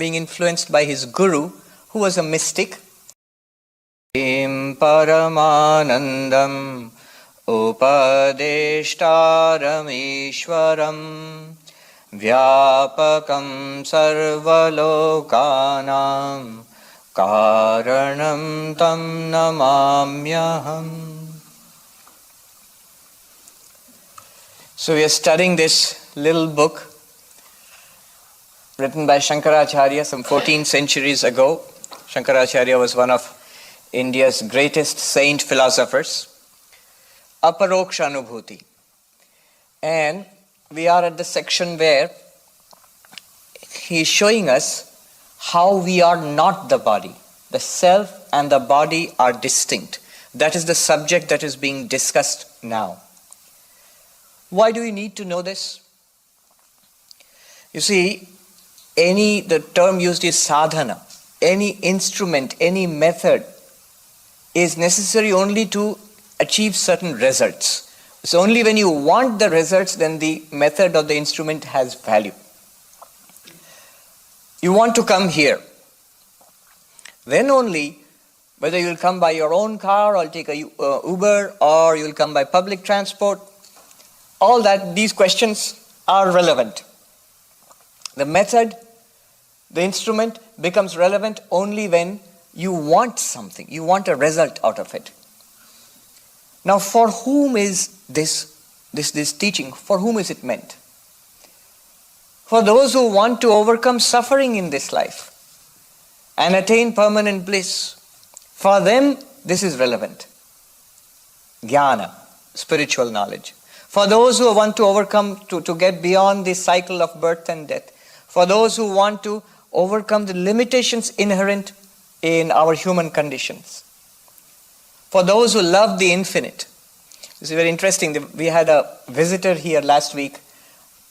being influenced by his guru, who was a mystic. Paramanandam upadeshtaram ishwaram vyapakam sarvalokanam karanam tam namamyaham. So we are studying this little book written by Shankaracharya some 14 centuries ago. Shankaracharya was one of India's greatest saint philosophers. Aparoksha Anubhuti. And we are at the section where he is showing us how we are not the body. The self and the body are distinct. That is the subject that is being discussed now. Why do we need to know this? You see, the term used is sadhana. Any instrument, any method is necessary only to achieve certain results. So only when you want the results, then the method or the instrument has value. You want to come here. Then only, whether you will come by your own car or take a Uber or you will come by public transport, all that, these questions are relevant. The method, the instrument becomes relevant only when you want something, you want a result out of it. Now, for whom is this teaching, for whom is it meant? For those who want to overcome suffering in this life and attain permanent bliss. For them, this is relevant. Jnana, spiritual knowledge. For those who want to overcome, to get beyond this cycle of birth and death. For those who want to overcome the limitations inherent in our human conditions. For those who love the infinite. This is very interesting. We had a visitor here last week,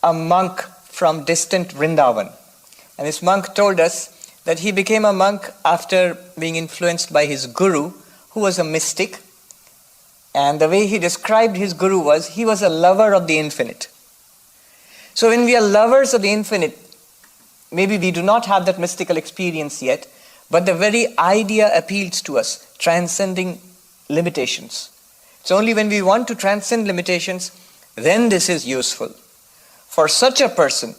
a monk from distant Vrindavan. And this monk told us that he became a monk after being influenced by his guru, who was a mystic. And the way he described his guru was, he was a lover of the infinite. So when we are lovers of the infinite, maybe we do not have that mystical experience yet, but the very idea appeals to us, transcending limitations. It's only when we want to transcend limitations, then this is useful. For such a person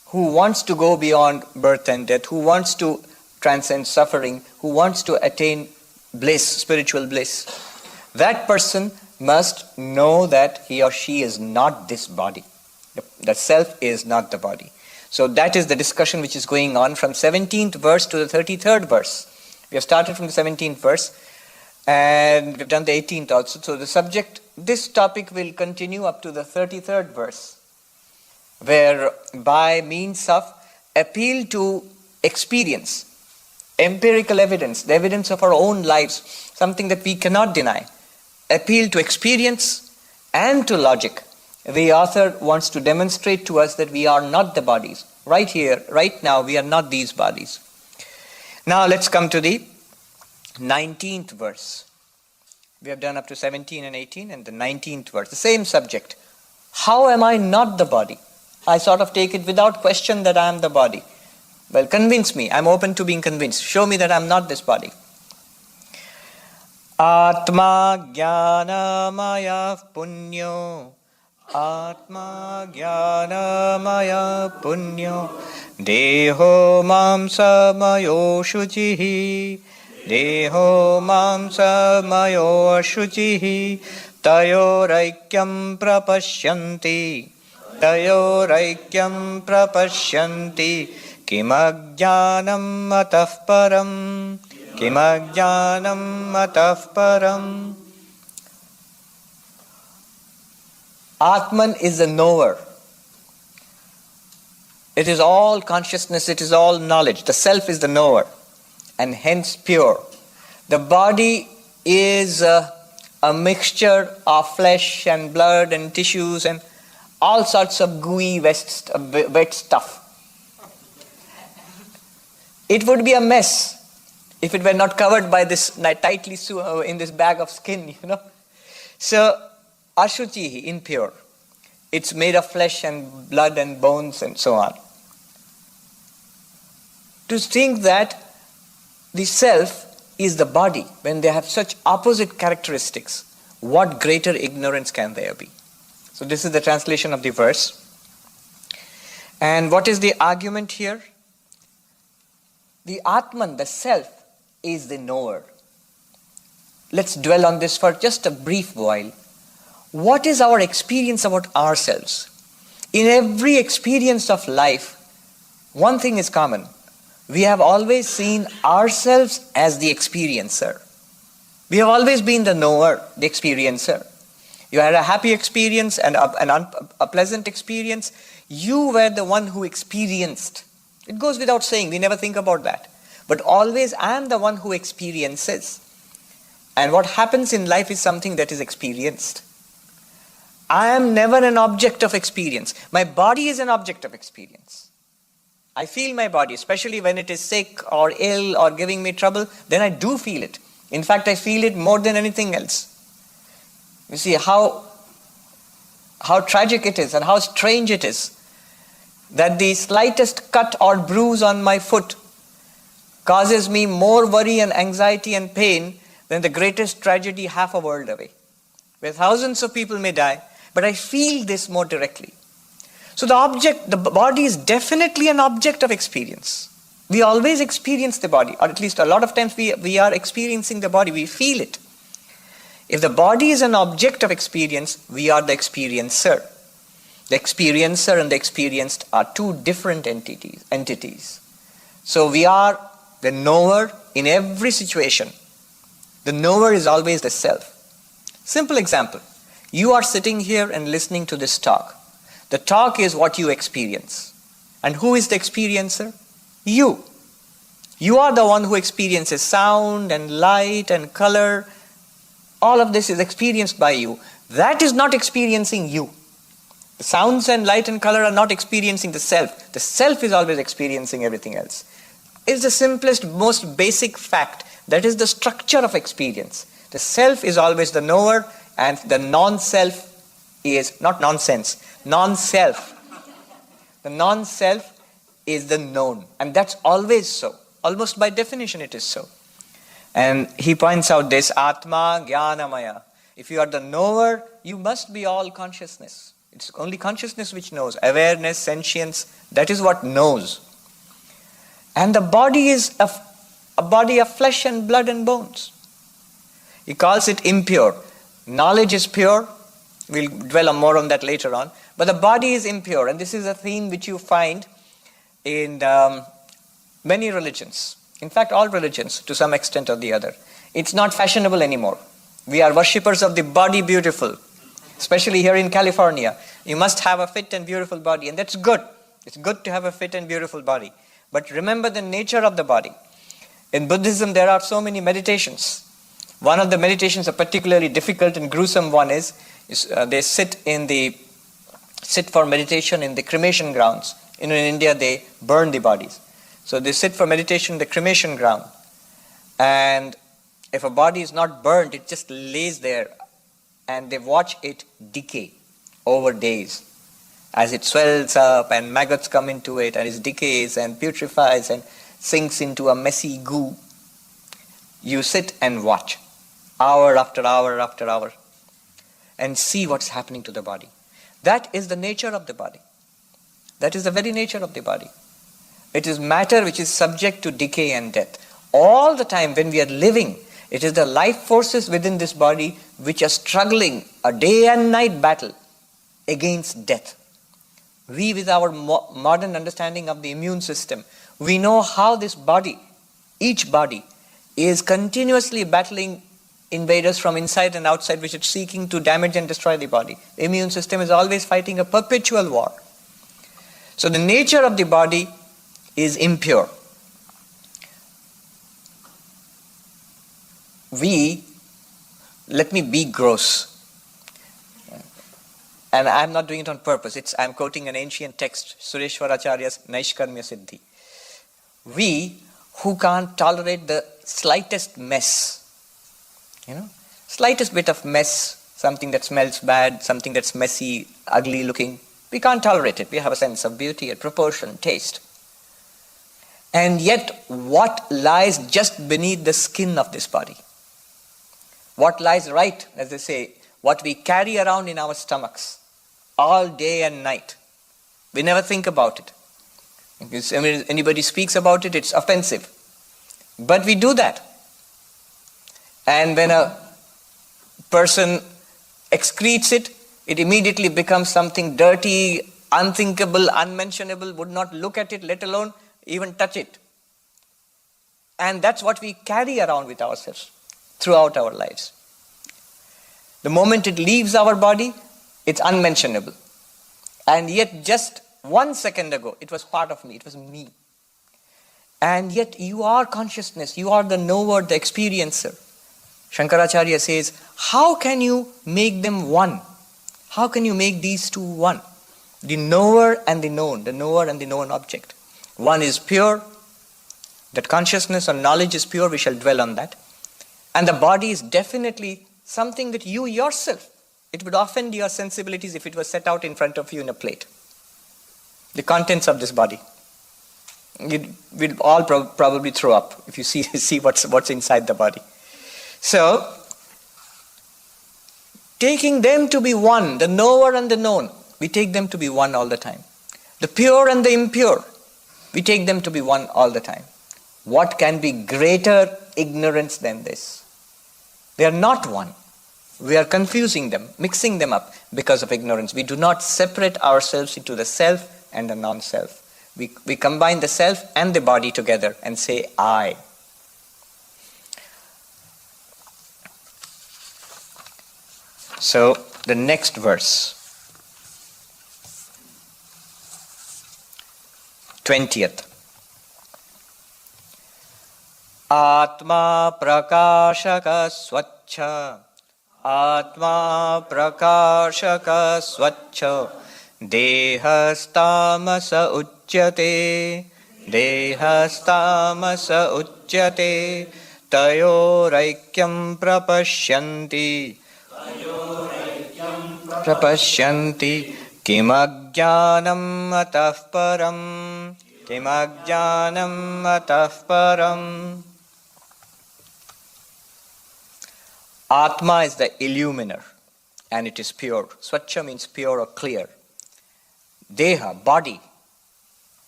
who wants to go beyond birth and death, who wants to transcend suffering, who wants to attain bliss, spiritual bliss, that person must know that he or she is not this body. The self is not the body. So that is the discussion which is going on from 17th verse to the 33rd verse. We have started from the 17th verse and we've done the 18th also. So the subject, this topic will continue up to the 33rd verse, where by means of appeal to experience, empirical evidence, the evidence of our own lives, something that we cannot deny, appeal to experience and to logic, the author wants to demonstrate to us that we are not the bodies. Right here, right now, we are not these bodies. Now let's come to the 19th verse. We have done up to 17 and 18 and the 19th verse, the same subject. How am I not the body? I sort of take it without question that I am the body. Well, convince me. I'm open to being convinced. Show me that I'm not this body. Atma-Anatma Punyo Atma-Anatma Punyo Deho Mamsamayo Shuchihi Deho Mamsamayo Shuchihi Tayoraikyam Prapashyanti Tayoraikyam Prapashyanti Kimajnanam Atah Param Kimajnanam Atah Param. Atman is the knower. It is all consciousness, it is all knowledge. The self is the knower and hence pure. The body is a mixture of flesh and blood and tissues and all sorts of gooey wet stuff. It would be a mess if it were not covered by this tightly in this bag of skin, So, ashuchihi, impure. It's made of flesh and blood and bones and so on. to think that the self is the body when they have such opposite characteristics. What greater ignorance can there be? So this is the translation of the verse. And what is the argument here? The Atman, the self, is the knower. Let's dwell on this for just a brief while. What is our experience about ourselves? In every experience of life, one thing is common. We have always seen ourselves as the experiencer. We have always been the knower, the experiencer. You had a happy experience and a pleasant experience. You were the one who experienced. It goes without saying, we never think about that. But always I am the one who experiences. And what happens in life is something that is experienced. I am never an object of experience. My body is an object of experience. I feel my body, especially when it is sick or ill or giving me trouble, then I do feel it. In fact, I feel it more than anything else. You see how tragic it is and how strange it is that the slightest cut or bruise on my foot causes me more worry and anxiety and pain than the greatest tragedy half a world away, where thousands of people may die, but I feel this more directly. So the body is definitely an object of experience. We always experience the body, or at least a lot of times we are experiencing the body, we feel it. If the body is an object of experience, we are the experiencer. The experiencer and the experienced are two different entities. So we are the knower in every situation. The knower is always the self. Simple example. You are sitting here and listening to this talk. The talk is what you experience. And who is the experiencer? You. You are the one who experiences sound and light and color. All of this is experienced by you. That is not experiencing you. The sounds and light and color are not experiencing the self. The self is always experiencing everything else. It's the simplest, most basic fact. That is the structure of experience. The self is always the knower, and the non-self is, not nonsense, non-self. The non-self is the known. And that's always so. Almost by definition it is so. And he points out this, Atma Jnanamaya. If you are the knower, you must be all consciousness. It's only consciousness which knows. Awareness, sentience, that is what knows. And the body is a body of flesh and blood and bones. He calls it impure. Knowledge is pure. We'll dwell more on that later on. But the body is impure. And this is a theme which you find in many religions. In fact, all religions to some extent or the other. It's not fashionable anymore. We are worshippers of the body beautiful. Especially here in California. You must have a fit and beautiful body. And that's good. It's good to have a fit and beautiful body. But remember the nature of the body. In Buddhism, there are so many meditations. One of the meditations, a particularly difficult and gruesome one is they sit for meditation in the cremation grounds. In India, they burn the bodies. So they sit for meditation in the cremation ground. And if a body is not burned, it just lays there. And they watch it decay over days. As it swells up and maggots come into it and it decays and putrefies and sinks into a messy goo. You sit and watch hour after hour after hour and see what's happening to the body. That is the nature of the body. That is the very nature of the body. It is matter which is subject to decay and death. All the time when we are living, it is the life forces within this body which are struggling a day and night battle against death. We, with our modern understanding of the immune system, we know how this body, each body, is continuously battling invaders from inside and outside which are seeking to damage and destroy the body. The immune system is always fighting a perpetual war. So the nature of the body is impure. Let me be gross. And I'm not doing it on purpose. I'm quoting an ancient text, Shankaracharya's Naishkarmya Siddhi. We who can't tolerate the slightest mess, slightest bit of mess, something that smells bad, something that's messy, ugly looking, we can't tolerate it. We have a sense of beauty and proportion, taste. And yet, what lies just beneath the skin of this body? What lies right, as they say, what we carry around in our stomachs all day and night. We never think about it. If anybody speaks about it, it's offensive. But we do that. And when a person excretes it, it immediately becomes something dirty, unthinkable, unmentionable, would not look at it, let alone even touch it. And that's what we carry around with ourselves throughout our lives. The moment it leaves our body, it's unmentionable. And yet just 1 second ago, it was part of me, it was me. And yet you are consciousness, you are the knower, the experiencer. Shankaracharya says, how can you make them one? How can you make these two one? The knower and the knower and the known object. One is pure, that consciousness or knowledge is pure, we shall dwell on that. And the body is definitely something that you yourself, it would offend your sensibilities if it was set out in front of you in a plate. The contents of this body. We'd all probably throw up if you see what's inside the body. So, taking them to be one, the knower and the known, we take them to be one all the time. The pure and the impure, we take them to be one all the time. What can be greater ignorance than this? They are not one. We are confusing them, mixing them up because of ignorance. We do not separate ourselves into the self and the non-self. We combine the self and the body together and say, I. So, the next verse, 20th. Atma prakashaka swachha, Atma prakashaka swachha, dehastamasa uchyate, dehastamasa uchyate, tayoraikyam prapashyanti, prapashyanti, kimajnanam atah param, kimajnanam atah param. Atma is the illuminer, and it is pure. Swachha means pure or clear. Deha, body.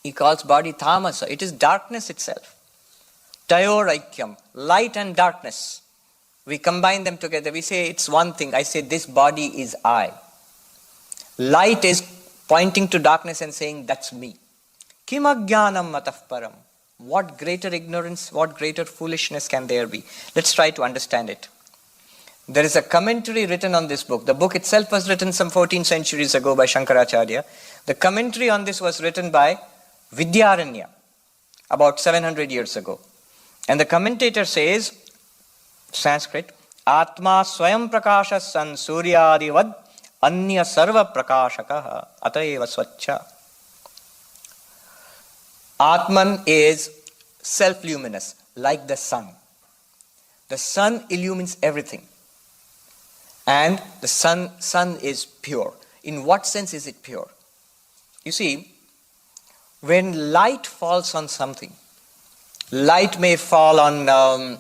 He calls body tamasa. It is darkness itself. Tayoraikyam, light and darkness. We combine them together. We say it's one thing. I say this body is I. Light is pointing to darkness and saying that's me. Kimajnanam atah param. What greater ignorance, what greater foolishness can there be? Let's try to understand it. There is a commentary written on this book. The book itself was written some 14 centuries ago by Shankaracharya. The commentary on this was written by Vidyaranya about 700 years ago. And the commentator says, Sanskrit, Atma swayam prakasha san suryadivad anya sarva prakashakaha atayeva swachha. Atman is self-luminous, like the sun. The sun illumines everything. And the sun is pure. In what sense is it pure? You see, when light falls on something, light may fall on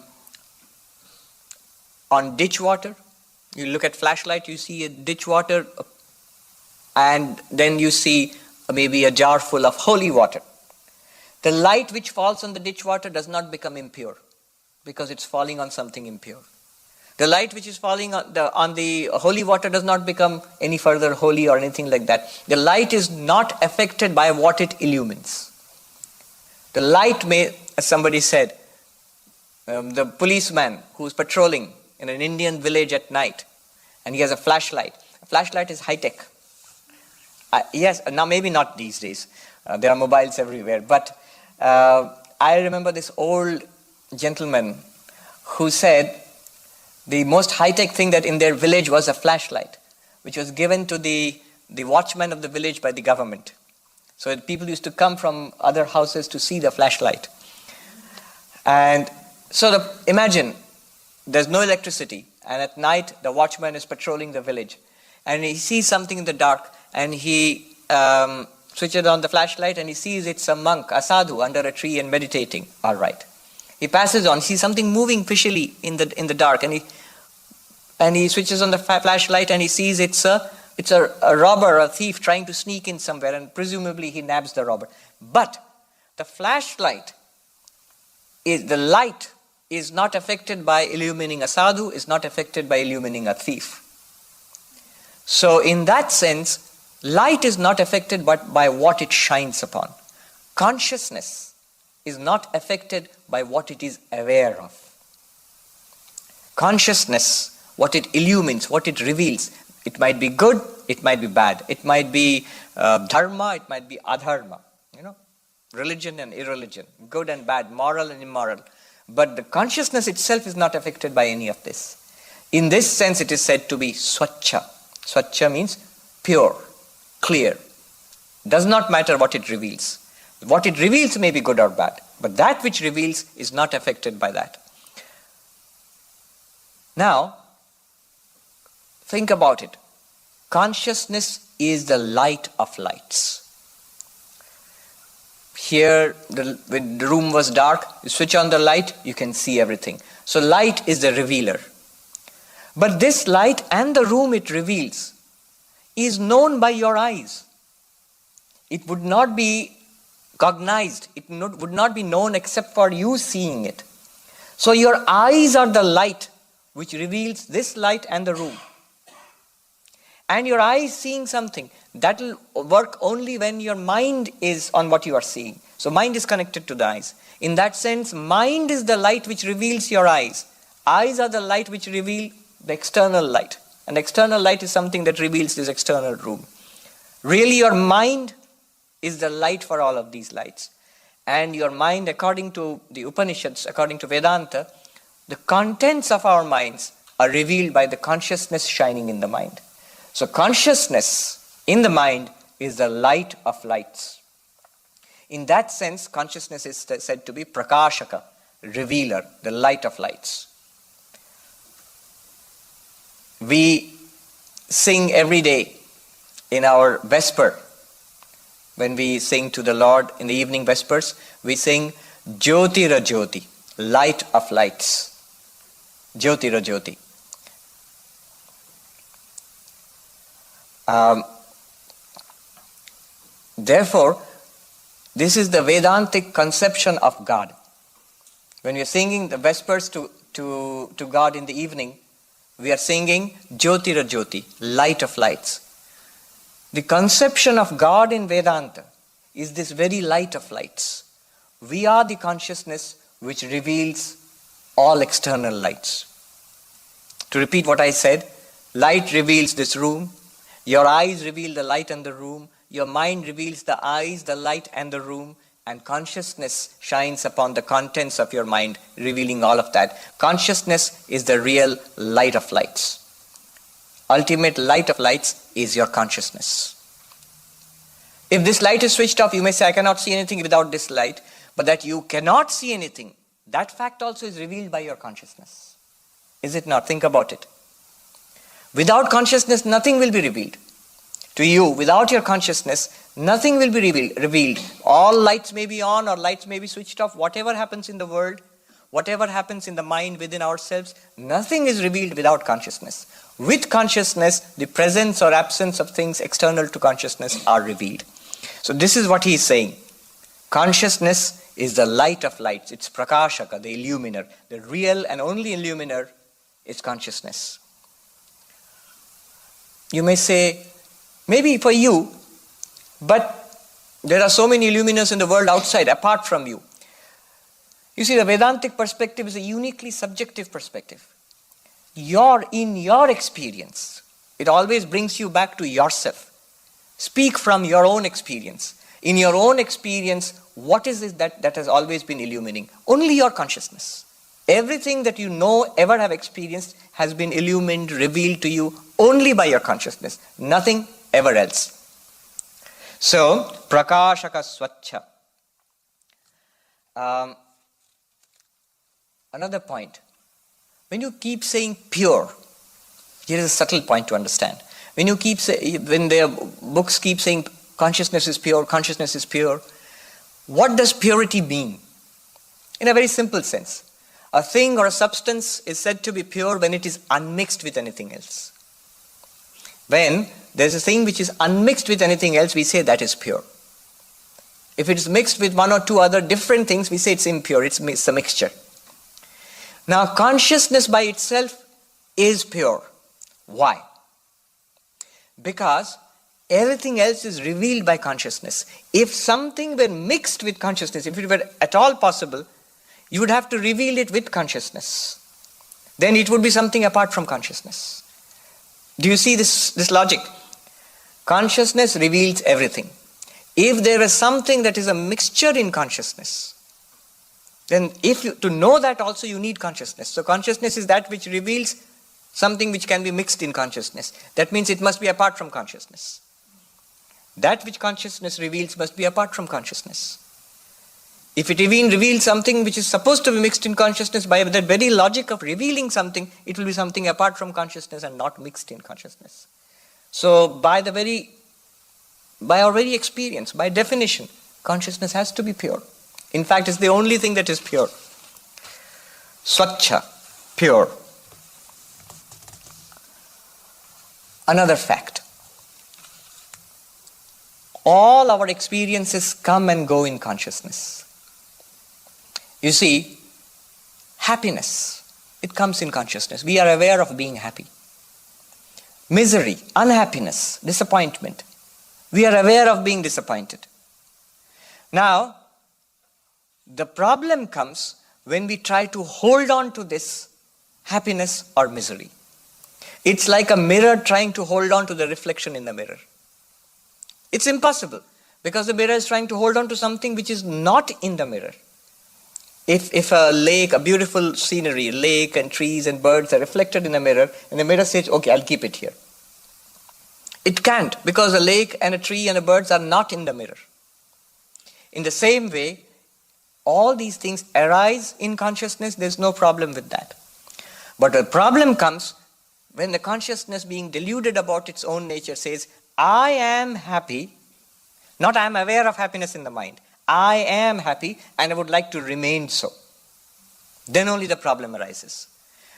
ditch water. You look at flashlight, you see a ditch water, and then you see maybe a jar full of holy water. The light which falls on the ditch water does not become impure because it's falling on something impure. The light which is falling on the holy water does not become any further holy or anything like that. The light is not affected by what it illumines. The light may, as somebody said, the policeman who's patrolling in an Indian village at night, and he has a flashlight. A flashlight is high-tech. Yes, now maybe not these days. There are mobiles everywhere. But I remember this old gentleman who said the most high-tech thing that in their village was a flashlight, which was given to the watchman of the village by the government. So people used to come from other houses to see the flashlight. And so imagine, there's no electricity, and at night the watchman is patrolling the village, and he sees something in the dark, and he switches on the flashlight and he sees it's a monk, a sadhu under a tree and meditating. All right. He passes on, sees something moving fishily in the dark, and he switches on the flashlight and he sees it's a robber, a thief trying to sneak in somewhere, and presumably he nabs the robber. But the flashlight the light is not affected by illumining a sadhu, is not affected by illumining a thief. So in that sense, light is not affected but by what it shines upon. Consciousness is not affected by what it is aware of. Consciousness, what it illumines, what it reveals, it might be good, it might be bad, it might be dharma, it might be adharma, religion and irreligion, good and bad, moral and immoral. But the consciousness itself is not affected by any of this. In this sense, it is said to be swachha. Swachha means pure, clear. Does not matter what it reveals. What it reveals may be good or bad, but that which reveals is not affected by that. Now, think about it. Consciousness is the light of lights. Here, when the room was dark, you switch on the light, you can see everything. So light is the revealer. But this light and the room it reveals is known by your eyes. It would not be cognized. It would not be known except for you seeing it. So your eyes are the light which reveals this light and the room. And your eyes seeing something, that will work only when your mind is on what you are seeing. So mind is connected to the eyes. In that sense, mind is the light which reveals your eyes. Eyes are the light which reveal the external light. And external light is something that reveals this external room. Really, your mind is the light for all of these lights. And your mind, according to the Upanishads, according to Vedanta, the contents of our minds are revealed by the consciousness shining in the mind. So consciousness in the mind is the light of lights. In that sense, consciousness is said to be prakashaka, revealer, the light of lights. We sing every day in our Vesper. When we sing to the Lord in the evening Vespers, we sing Jyotira Jyoti, light of lights. Jyotira Jyoti. Therefore, this is the Vedantic conception of God. When we are singing the Vespers to God in the evening, we are singing Jyotira Jyoti, light of lights. The conception of God in Vedanta is this very light of lights. We are the consciousness which reveals all external lights. To repeat what I said, light reveals this room. Your eyes reveal the light and the room. Your mind reveals the eyes, the light and the room. And consciousness shines upon the contents of your mind, revealing all of that. Consciousness is the real light of lights. Ultimate light of lights is your consciousness. If this light is switched off, you may say, I cannot see anything without this light. But that you cannot see anything, that fact also is revealed by your consciousness. Is it not? Think about it. Without consciousness, nothing will be revealed. To you, without your consciousness, nothing will be revealed. All lights may be on or lights may be switched off. Whatever happens in the world, whatever happens in the mind within ourselves, nothing is revealed without consciousness. With consciousness, the presence or absence of things external to consciousness are revealed. So this is what he is saying. Consciousness is the light of lights. It's prakashaka, the illuminer. The real and only illuminer is consciousness. You may say, maybe for you, but there are so many illuminers in the world outside, apart from you. You see, the Vedantic perspective is a uniquely subjective perspective. In your experience, it always brings you back to yourself. Speak from your own experience. In your own experience, what is it that has always been illumining? Only your consciousness. Everything that you know, ever have experienced, has been illumined, revealed to you only by your consciousness. Nothing ever else. So, prakashaka swachha. Another point. When you keep saying pure, here is a subtle point to understand. When the books keep saying Consciousness is pure, consciousness is pure. What does purity mean? In a very simple sense. A thing or a substance is said to be pure when it is unmixed with anything else. When there's a thing which is unmixed with anything else, we say that is pure. If it is mixed with one or two other different things, we say it's impure, it's a mixture. Now, consciousness by itself is pure. Why? Because everything else is revealed by consciousness. If something were mixed with consciousness, if it were at all possible, you would have to reveal it with consciousness. Then it would be something apart from consciousness. Do you see this logic? Consciousness reveals everything. If there is something that is a mixture in consciousness, then to know that also you need consciousness. So consciousness is that which reveals something which can be mixed in consciousness. That means it must be apart from consciousness. That which consciousness reveals must be apart from consciousness. If it even reveals something which is supposed to be mixed in consciousness, by that very logic of revealing something, it will be something apart from consciousness and not mixed in consciousness. So by our very experience, by definition, consciousness has to be pure. In fact, it's the only thing that is pure. Swachha, pure. Another fact. All our experiences come and go in consciousness. You see, happiness, it comes in consciousness. We are aware of being happy. Misery, unhappiness, disappointment. We are aware of being disappointed. Now, the problem comes when we try to hold on to this happiness or misery. It's like a mirror trying to hold on to the reflection in the mirror. It's impossible because the mirror is trying to hold on to something which is not in the mirror. If a lake, a beautiful scenery, lake and trees and birds are reflected in a mirror, and the mirror says, okay, I'll keep it here. It can't, because a lake and a tree and the birds are not in the mirror. In the same way, all these things arise in consciousness, there's no problem with that. But the problem comes when the consciousness, being deluded about its own nature, says, I am happy, not I am aware of happiness in the mind. I am happy and I would like to remain so. Then only the problem arises.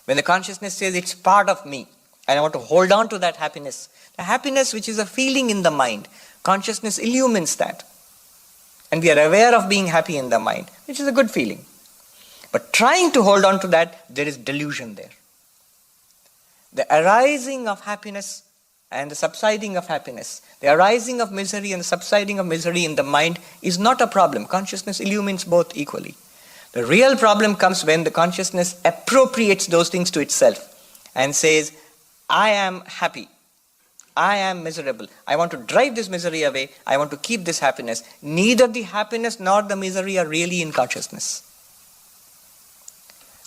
When the consciousness says it's part of me and I want to hold on to that happiness, the happiness which is a feeling in the mind, consciousness illumines that. And we are aware of being happy in the mind, which is a good feeling. But trying to hold on to that, there is delusion there. The arising of happiness and the subsiding of happiness, the arising of misery and the subsiding of misery in the mind is not a problem. Consciousness illumines both equally. The real problem comes when the consciousness appropriates those things to itself and says, I am happy, I am miserable, I want to drive this misery away, I want to keep this happiness. Neither the happiness nor the misery are really in consciousness.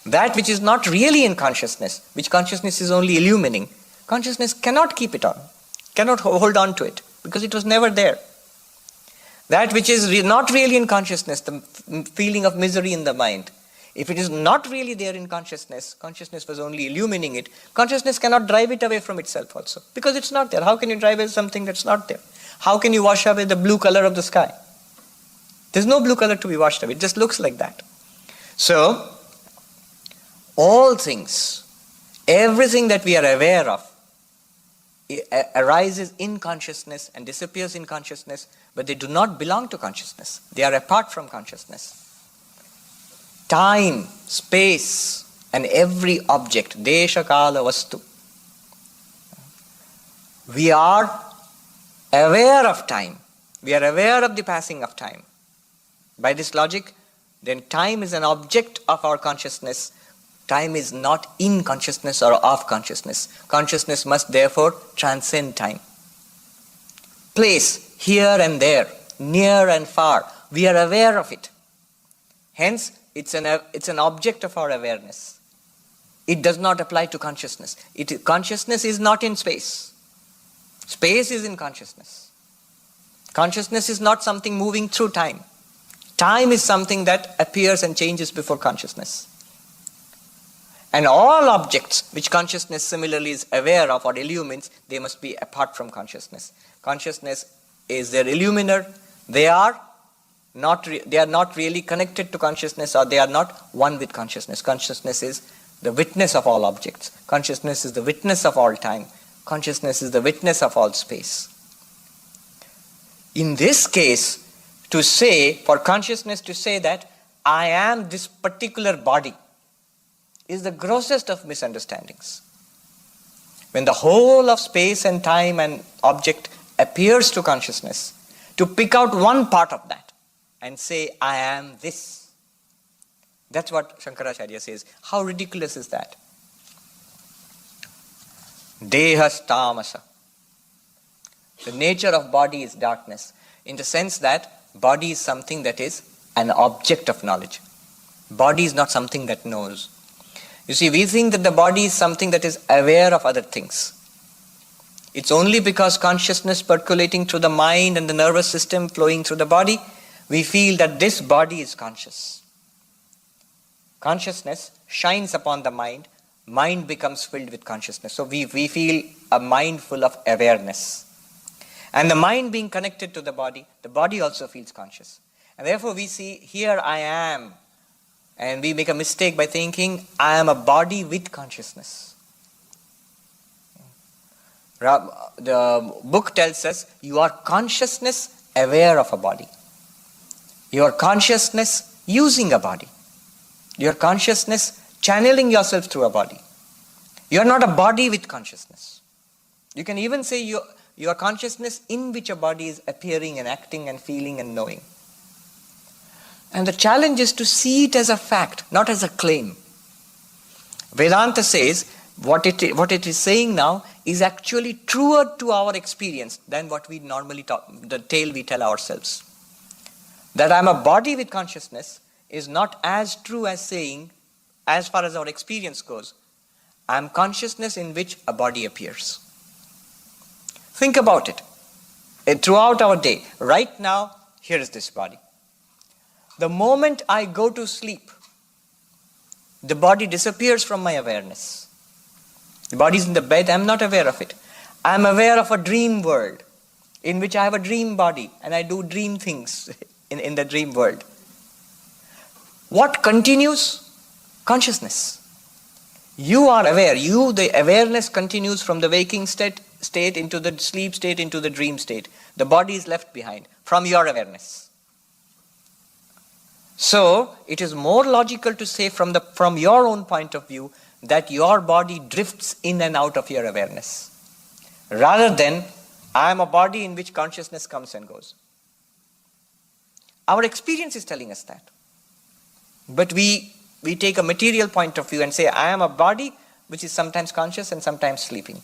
That which is not really in consciousness, which consciousness is only illumining, consciousness cannot keep it on, cannot hold on to it, because it was never there. That which is not really in consciousness, the feeling of misery in the mind, if it is not really there in consciousness, consciousness was only illumining it, consciousness cannot drive it away from itself also, because it's not there. How can you drive away something that's not there? How can you wash away the blue color of the sky? There's no blue color to be washed away, it just looks like that. So, all things, everything that we are aware of, arises in consciousness and disappears in consciousness, but they do not belong to consciousness. They are apart from consciousness. Time, space, and every object, desha kala vastu. We are aware of time. We are aware of the passing of time. By this logic, then time is an object of our consciousness. Time is not in consciousness or of consciousness. Consciousness must therefore transcend time. Place, here and there, near and far, we are aware of it. Hence, it's an object of our awareness. It does not apply to consciousness. Consciousness is not in space. Space is in consciousness. Consciousness is not something moving through time. Time is something that appears and changes before consciousness. And all objects which consciousness similarly is aware of or illumines, they must be apart from consciousness. Consciousness is their illuminer. They are not really connected to consciousness, or they are not one with consciousness. Consciousness is the witness of all objects. Consciousness is the witness of all time. Consciousness is the witness of all space. In this case, for consciousness to say that I am this particular body is the grossest of misunderstandings. When the whole of space and time and object appears to consciousness, to pick out one part of that and say, I am this. That's what Shankaracharya says. How ridiculous is that? Dehas tamasa. The nature of body is darkness, in the sense that body is something that is an object of knowledge. Body is not something that knows. You see, we think that the body is something that is aware of other things. It's only because consciousness percolating through the mind and the nervous system flowing through the body, we feel that this body is conscious. Consciousness shines upon the mind. Mind becomes filled with consciousness. So we feel a mind full of awareness. And the mind being connected to the body also feels conscious. And therefore we see, here I am. And we make a mistake by thinking, I am a body with consciousness. The book tells us, you are consciousness aware of a body. You are consciousness using a body. You are consciousness channeling yourself through a body. You are not a body with consciousness. You can even say you are consciousness in which a body is appearing and acting and feeling and knowing. And the challenge is to see it as a fact, not as a claim. Vedanta says what it is saying now is actually truer to our experience than what we normally talk, the tale we tell ourselves. That I am a body with consciousness is not as true as saying, as far as our experience goes, I am consciousness in which a body appears. Think about it. Throughout our day, right now, here is this body. The moment I go to sleep, the body disappears from my awareness. The body is in the bed, I am not aware of it. I am aware of a dream world in which I have a dream body and I do dream things in the dream world. What continues? Consciousness. You are aware. The awareness continues from the waking state into the sleep state, into the dream state. The body is left behind from your awareness. So, it is more logical to say from your own point of view that your body drifts in and out of your awareness, rather than I am a body in which consciousness comes and goes. Our experience is telling us that. But we take a material point of view and say, I am a body which is sometimes conscious and sometimes sleeping.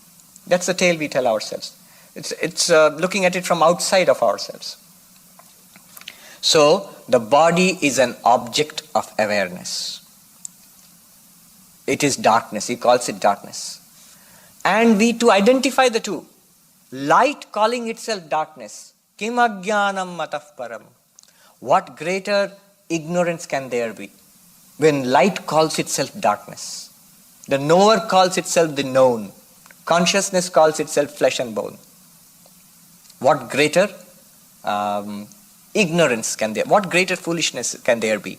That's the tale we tell ourselves. It's looking at it from outside of ourselves. So, the body is an object of awareness. It is darkness. He calls it darkness. And we to identify the two, light calling itself darkness, kim ajnanam matah param. What greater ignorance can there be when light calls itself darkness? The knower calls itself the known. Consciousness calls itself flesh and bone. What greater ignorance can there? What greater foolishness can there be?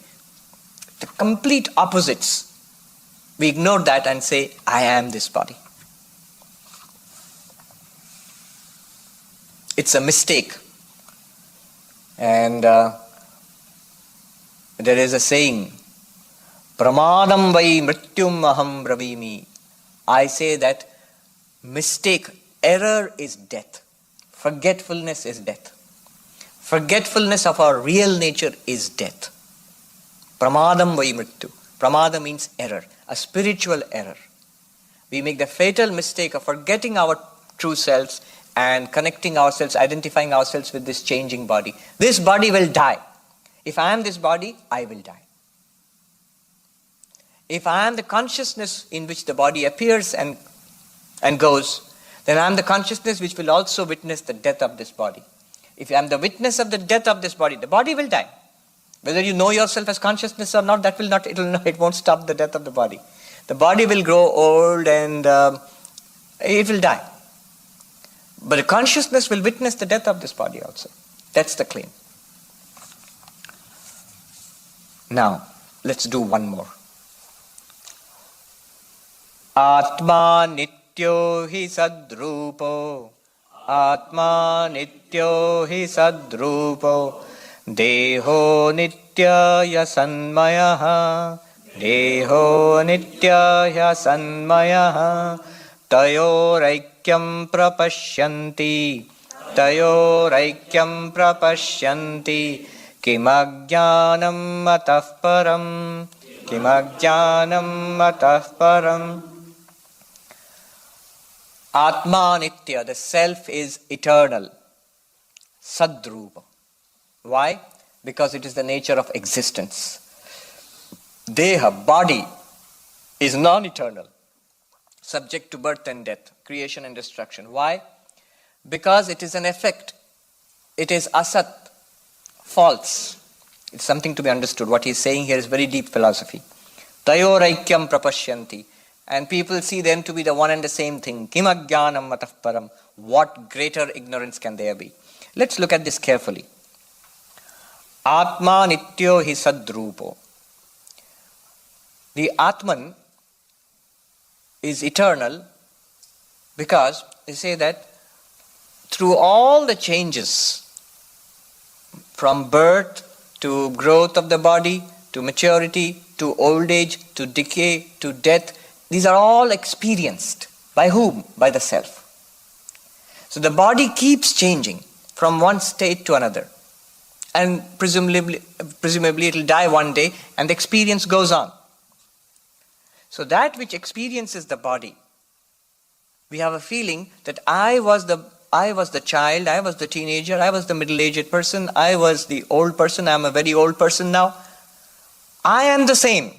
The complete opposites. We ignore that and say, I am this body. It's a mistake. And there is a saying, Pramadam vai mrityum aham bravimi. I say that mistake, error is death. Forgetfulness is death. Forgetfulness of our real nature is death. Pramadam vai mrityu. Pramada means error, a spiritual error. We make the fatal mistake of forgetting our true selves and connecting ourselves, identifying ourselves with this changing body. This body will die. If I am this body, I will die. If I am the consciousness in which the body appears and goes, then I am the consciousness which will also witness the death of this body. If I am the witness of the death of this body, the body will die. Whether you know yourself as consciousness or not, it won't stop the death of the body. The body will grow old and it will die. But the consciousness will witness the death of this body also. That's the claim. Now, let's do one more. Atma nityo hi sadrupo, Atma nityo hi sadrupo, Deho nityaya sanmayaha, Deho nityaya sanmayaha, Tayoraikyam prapashyanti, Tayoraikyam prapashyanti, Kimajnanam atah param, Kimajnanam atah param. Atma nitya, the self is eternal. Sadrupa. Why? Because it is the nature of existence. Deha, body, is non-eternal, subject to birth and death, creation and destruction. Why? Because it is an effect. It is asat, false. It's something to be understood. What he is saying here is very deep philosophy. Tayoraikyam prapashyanti. And people see them to be the one and the same thing. Kimajnanam atah param. What greater ignorance can there be? Let's look at this carefully. Atma nityo hi sadrupo. The Atman is eternal because they say that through all the changes, from birth to growth of the body, to maturity, to old age, to decay, to death, these are all experienced. By whom? By the self. So the body keeps changing from one state to another. And presumably it will die one day and the experience goes on. So that which experiences the body, we have a feeling that I was the child, I was the teenager, I was the middle-aged person, I was the old person, I am a very old person now. I am the same.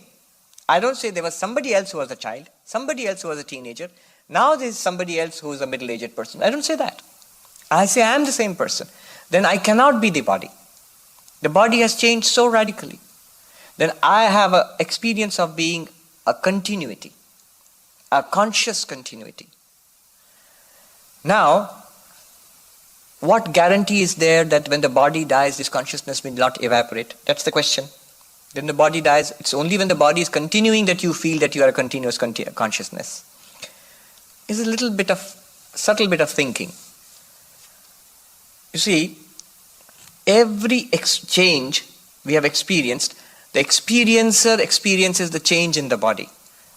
I don't say there was somebody else who was a child, somebody else who was a teenager, now there is somebody else who is a middle-aged person. I don't say that. I say I am the same person. Then I cannot be the body. The body has changed so radically. Then I have an experience of being a continuity, a conscious continuity. Now, what guarantee is there that when the body dies, this consciousness will not evaporate? That's the question. Then the body dies, it's only when the body is continuing that you feel that you are a continuous consciousness. It's a little bit of, subtle bit of thinking. You see, every exchange we have experienced, the experiencer experiences the change in the body.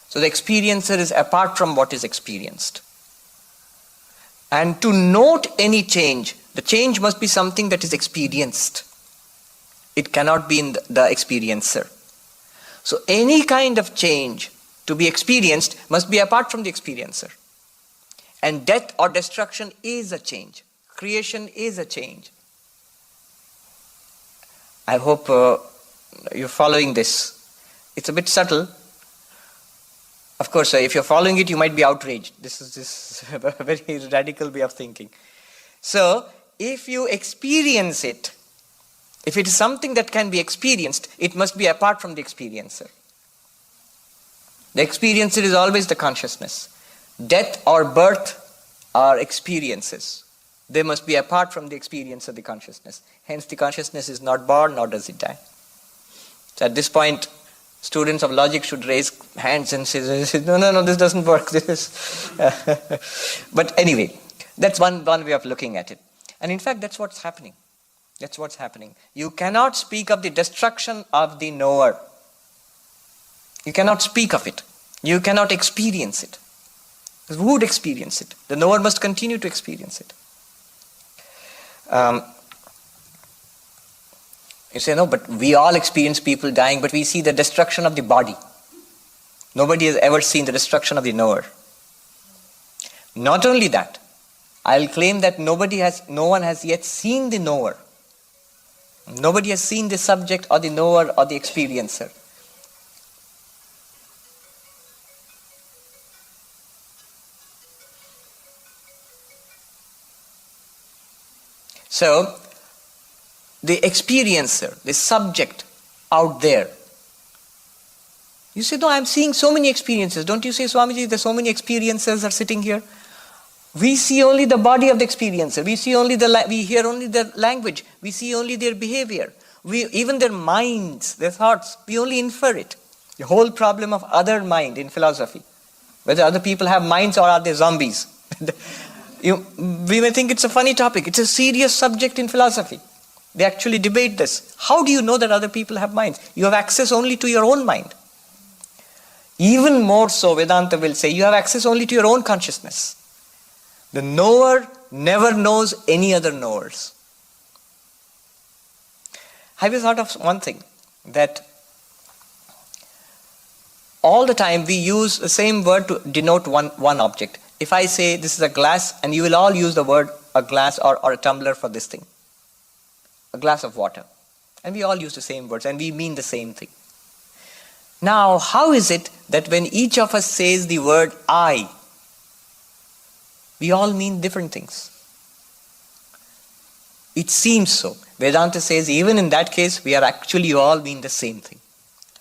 So the experiencer is apart from what is experienced. And to note any change, the change must be something that is experienced. It cannot be in the experiencer. So any kind of change to be experienced must be apart from the experiencer. And death or destruction is a change. Creation is a change. I hope you're following this. It's a bit subtle. Of course, if you're following it, you might be outraged. This is a very radical way of thinking. So, if you experience it, if it is something that can be experienced, it must be apart from the experiencer. The experiencer is always the consciousness. Death or birth are experiences. They must be apart from the experience of the consciousness. Hence, the consciousness is not born, nor does it die. So at this point, students of logic should raise hands and say, no, this doesn't work. But anyway, that's one way of looking at it. And in fact, that's what's happening. That's what's happening. You cannot speak of the destruction of the knower. You cannot speak of it. You cannot experience it. Who would experience it? The knower must continue to experience it. You say, no, but we all experience people dying, but we see the destruction of the body. Nobody has ever seen the destruction of the knower. Not only that, I'll claim that no one has yet seen the knower. Nobody has seen the subject or the knower or the experiencer. So, the experiencer, the subject out there. You say, no, I'm seeing so many experiences. Don't you say, Swamiji, there's so many experiences are sitting here? We see only the body of the experiencer. We see only we hear only their language. We see only their behavior. Even their minds, their thoughts, we only infer it. The whole problem of other mind in philosophy, whether other people have minds or are they zombies. We may think it's a funny topic. It's a serious subject in philosophy. They actually debate this. How do you know that other people have minds? You have access only to your own mind. Even more so, Vedanta will say, you have access only to your own consciousness. The knower never knows any other knowers. Have you thought of one thing? That all the time we use the same word to denote one object. If I say this is a glass, and you will all use the word a glass or a tumbler for this thing. A glass of water. And we all use the same words and we mean the same thing. Now, how is it that when each of us says the word I, we all mean different things? It seems so. Vedanta says even in that case, we are actually all mean the same thing.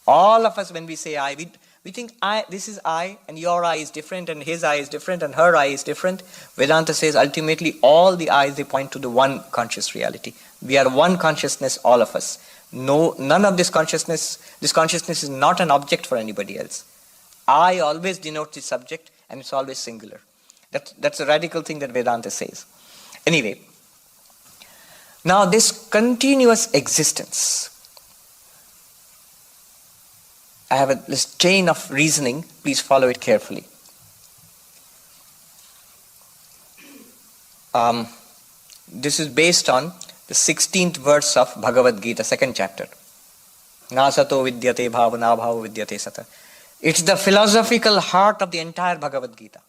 All of us, when we say I, we think this is I, and your I is different, and his I is different, and her I is different. Vedanta says ultimately all the I's, they point to the one conscious reality. We are one consciousness, all of us. No, none of this consciousness is not an object for anybody else. I always denotes the subject, and it's always singular. That's a radical thing that Vedanta says. Anyway, now this continuous existence, I have this chain of reasoning, please follow it carefully. This is based on the 16th verse of Bhagavad Gita, 2nd chapter. Nasato vidyate bhavana bhava vidyate sata. It's the philosophical heart of the entire Bhagavad Gita,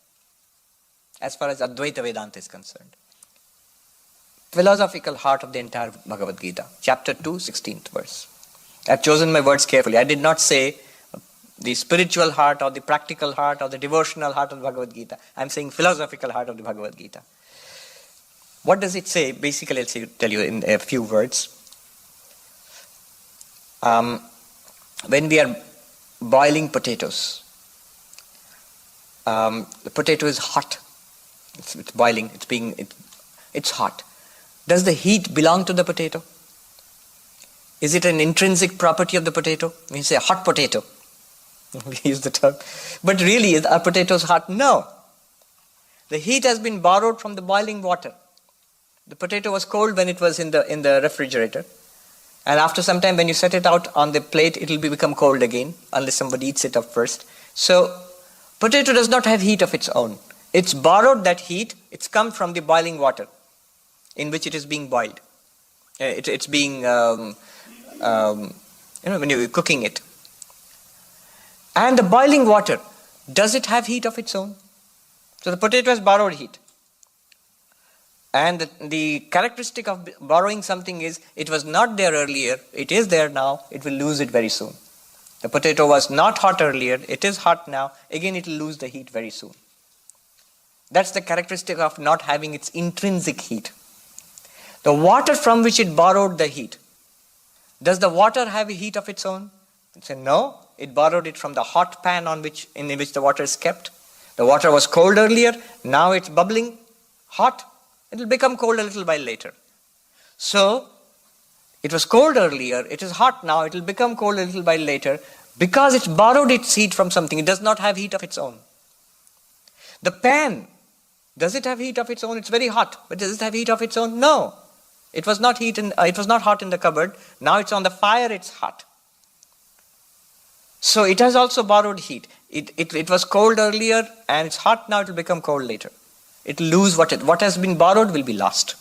as far as Advaita Vedanta is concerned. Philosophical heart of the entire Bhagavad Gita, chapter 2, 16th verse. I've chosen my words carefully. I did not say the spiritual heart or the practical heart or the devotional heart of the Bhagavad Gita. I'm saying philosophical heart of the Bhagavad Gita. What does it say? Basically, I'll tell you in a few words. When we are boiling potatoes, the potato is hot. It's boiling. It's hot. Does the heat belong to the potato? Is it an intrinsic property of the potato? We say hot potato. We use the term. But really, are potatoes hot? No. The heat has been borrowed from the boiling water. The potato was cold when it was in the refrigerator. And after some time, when you set it out on the plate, it will become cold again, unless somebody eats it up first. So, potato does not have heat of its own. It's borrowed that heat. It's come from the boiling water in which it is being boiled. It's being, when you're cooking it. And the boiling water, does it have heat of its own? So the potato has borrowed heat. And the characteristic of borrowing something is, it was not there earlier, it is there now, it will lose it very soon. The potato was not hot earlier, it is hot now, again it will lose the heat very soon. That's the characteristic of not having its intrinsic heat. The water from which it borrowed the heat, does the water have a heat of its own? It's a no. It borrowed it from the hot pan in which the water is kept. The water was cold earlier, now it's bubbling hot. It will become cold a little while later. So, it was cold earlier, it is hot now, it will become cold a little while later, because it borrowed its heat from something. It does not have heat of its own. The pan, does it have heat of its own? It's very hot, but does it have heat of its own? No. It was not hot in the cupboard. Now it's on the fire, it's hot. So it has also borrowed heat. It was cold earlier and it's hot now, it will become cold later. It will lose what has been borrowed will be lost.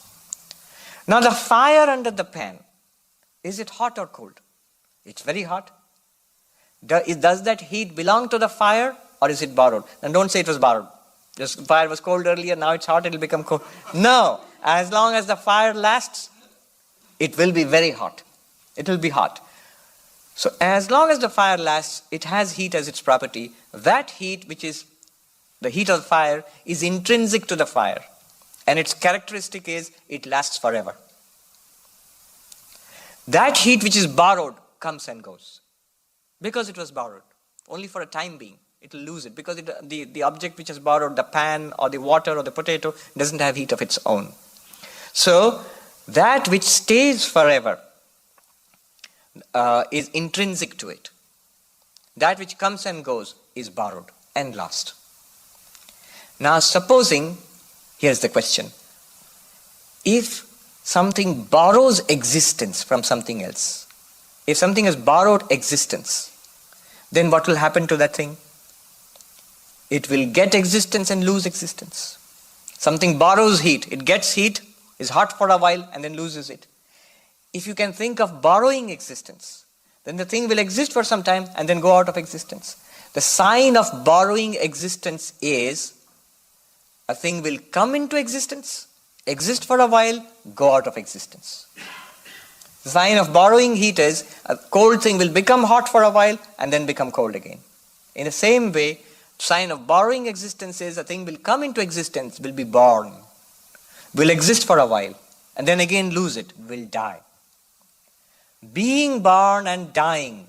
Now the fire under the pan, is it hot or cold? It's very hot. Does that heat belong to the fire or is it borrowed? And don't say it was borrowed. The fire was cold earlier, now it's hot, it will become cold. No, as long as the fire lasts, it will be very hot. It will be hot. So as long as the fire lasts, it has heat as its property. That heat, which is the heat of the fire, is intrinsic to the fire. And its characteristic is, it lasts forever. That heat which is borrowed comes and goes. Because it was borrowed. Only for a time being. it will lose it because the object which is borrowed, the pan or the water or the potato, doesn't have heat of its own. So that which stays forever is intrinsic to it. That which comes and goes is borrowed and lost. Now supposing, here's the question, if something borrows existence from something else, if something has borrowed existence, then what will happen to that thing? It will get existence and lose existence. Something borrows heat, it gets heat, is hot for a while and then loses it. If you can think of borrowing existence, then the thing will exist for some time and then go out of existence. The sign of borrowing existence is a thing will come into existence, exist for a while, go out of existence. The sign of borrowing heat is a cold thing will become hot for a while and then become cold again. In the same way, sign of borrowing existence is a thing will come into existence, will be born, will exist for a while and then again lose it, will die. Being born and dying,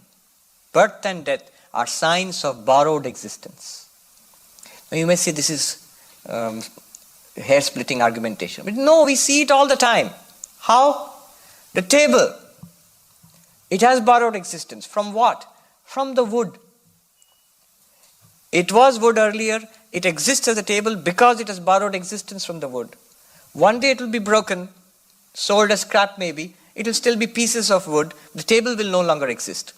birth and death are signs of borrowed existence. Now you may say this is hair-splitting argumentation. But no, we see it all the time. How? The table. It has borrowed existence. From what? From the wood. It was wood earlier. It exists as a table because it has borrowed existence from the wood. One day it will be broken, sold as scrap maybe. It will still be pieces of wood. The table will no longer exist.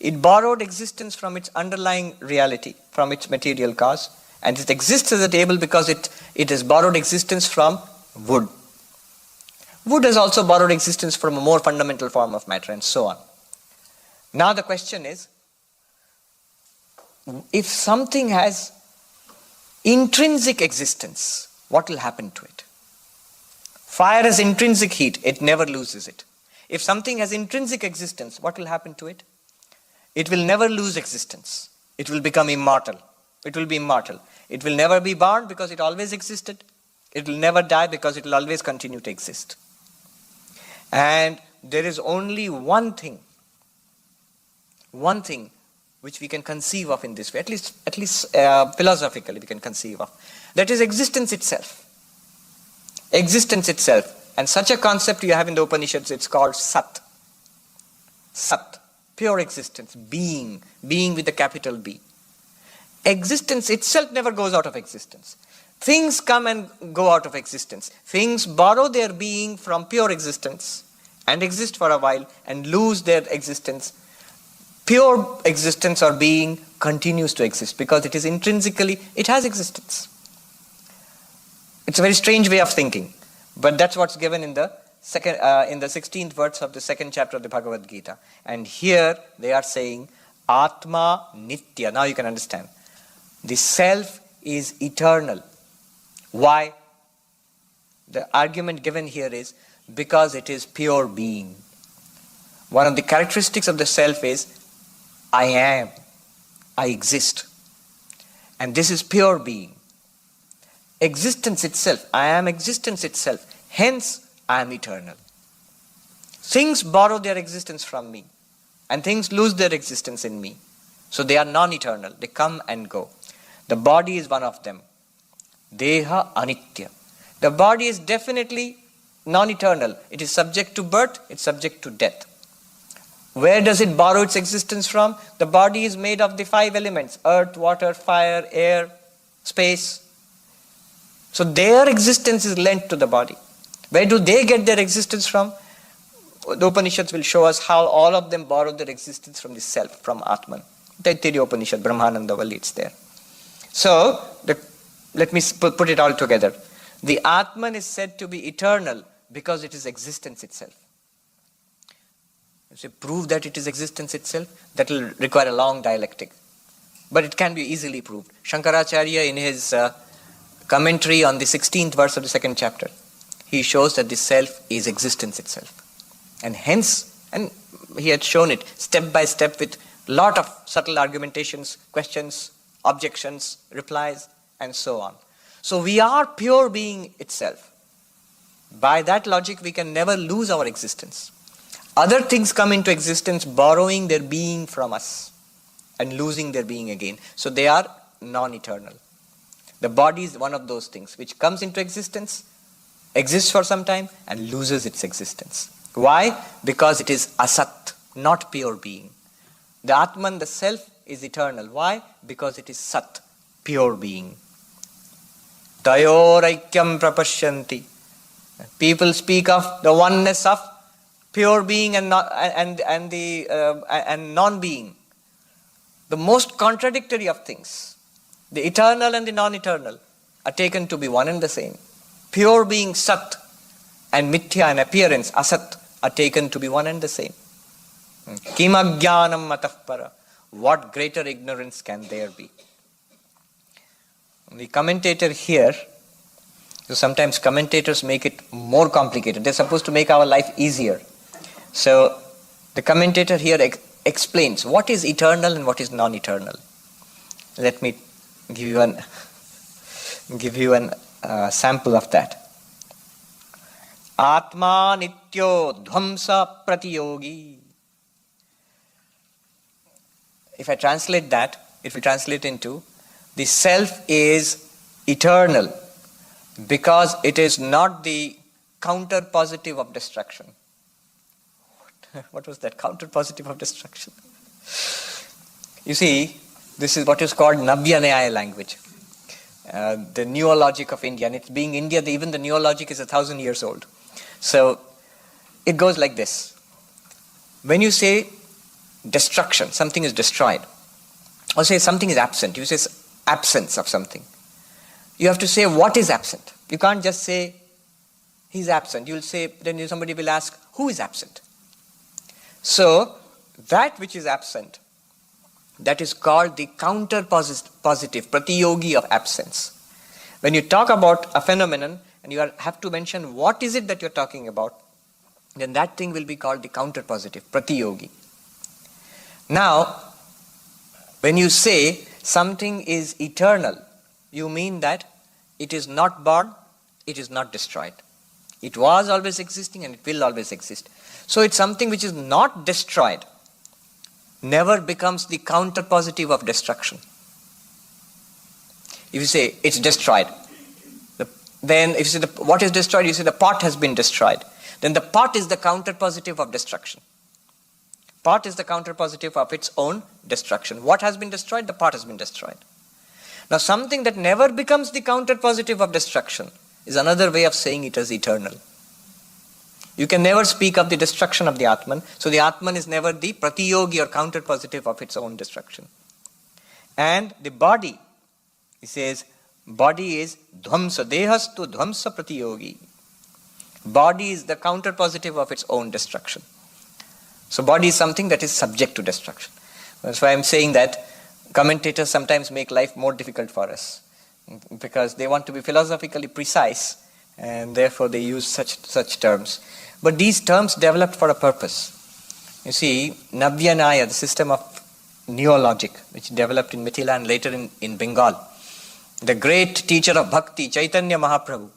It borrowed existence from its underlying reality, from its material cause. And it exists as a table because it has borrowed existence from wood. Wood has also borrowed existence from a more fundamental form of matter and so on. Now the question is, if something has intrinsic existence, what will happen to it? Fire has intrinsic heat, it never loses it. If something has intrinsic existence, what will happen to it? It will never lose existence. It will become immortal. It will be immortal. It will never be born because it always existed. It will never die because it will always continue to exist. And there is only one thing which we can conceive of in this way, at least philosophically we can conceive of. That is existence itself. Existence itself. And such a concept you have in the Upanishads, it's called Sat. Sat, pure existence, being with a capital B. Existence itself never goes out of existence. Things come and go out of existence. Things borrow their being from pure existence and exist for a while and lose their existence. Pure existence or being continues to exist because it is intrinsically, it has existence. It's a very strange way of thinking, but that's what's given in the 16th verse of the second chapter of the Bhagavad Gita. And here they are saying Atma Nitya. Now you can understand. The self is eternal. Why? The argument given here is because it is pure being. One of the characteristics of the self is I am, I exist. And this is pure being. Existence itself, I am existence itself. Hence, I am eternal. Things borrow their existence from me and things lose their existence in me. So they are non-eternal, they come and go. The body is one of them. Deha anitya. The body is definitely non-eternal. It is subject to birth, it's subject to death. Where does it borrow its existence from? The body is made of the 5 elements, earth, water, fire, air, space. So their existence is lent to the body. Where do they get their existence from? The Upanishads will show us how all of them borrow their existence from the self, from Atman. Taittiriya Upanishad, Brahmananda Valli, it's there. So, let me put it all together. The Atman is said to be eternal because it is existence itself. You say, prove that it is existence itself? That will require a long dialectic. But it can be easily proved. Shankaracharya in his commentary on the 16th verse of the second chapter, he shows that the self is existence itself. And hence, and he had shown it step by step with lot of subtle argumentations, questions, objections, replies, and so on. So we are pure being itself. By that logic, we can never lose our existence. Other things come into existence borrowing their being from us. and losing their being again. So they are non-eternal. The body is one of those things which comes into existence, exists for some time, and loses its existence. Why? Because it is asat, not pure being. The Atman, the self, is eternal. Why? Because it is sat, pure being. Tayoraikyam prapashyanti. People speak of the oneness of pure being and non-being. The most contradictory of things, the eternal and the non-eternal, are taken to be one and the same. Pure being sat and mithya and appearance asat are taken to be one and the same. Kim ajnanam matah para. What greater ignorance can there be? The commentator here, so sometimes commentators make it more complicated. They're supposed to make our life easier. So the commentator here explains what is eternal and what is non-eternal. Let me give you an sample of that. Atma-Anatma Viveka. If I translate that, it will translate into the self is eternal because it is not the counter positive of destruction. What was that? Counter positive of destruction. You see, this is what is called Navya Nyaya language. The neologic of India. And it's being India, even the neologic is 1,000 years old. So it goes like this. When you say destruction, something is destroyed, or say something is absent, you say absence of something. You have to say what is absent. You can't just say he's absent. You'll say, then somebody will ask, who is absent? So that which is absent, that is called the counter positive, pratiyogi of absence. When you talk about a phenomenon and you have to mention what is it that you're talking about, then that thing will be called the counter positive, pratiyogi. Now, when you say something is eternal, you mean that it is not born, it is not destroyed. It was always existing and it will always exist. So it's something which is not destroyed, never becomes the counter positive of destruction. If you say it's destroyed, then if you say what is destroyed, you say the pot has been destroyed. Then the pot is the counter positive of destruction. Pot is the counter positive of its own destruction. What has been destroyed? The pot has been destroyed. Now something that never becomes the counter positive of destruction is another way of saying it as eternal. You can never speak of the destruction of the Atman. So the Atman is never the pratiyogi or counter positive of its own destruction. And the body, he says, body is dhvamsa, dehastu dhvamsa pratiyogi. Body is the counter positive of its own destruction. So body is something that is subject to destruction. That's why I'm saying that commentators sometimes make life more difficult for us because they want to be philosophically precise and therefore they use such terms. But these terms developed for a purpose. You see, Navya Nyaya, the system of neologic, which developed in Mithila and later in Bengal. The great teacher of Bhakti, Chaitanya Mahaprabhu,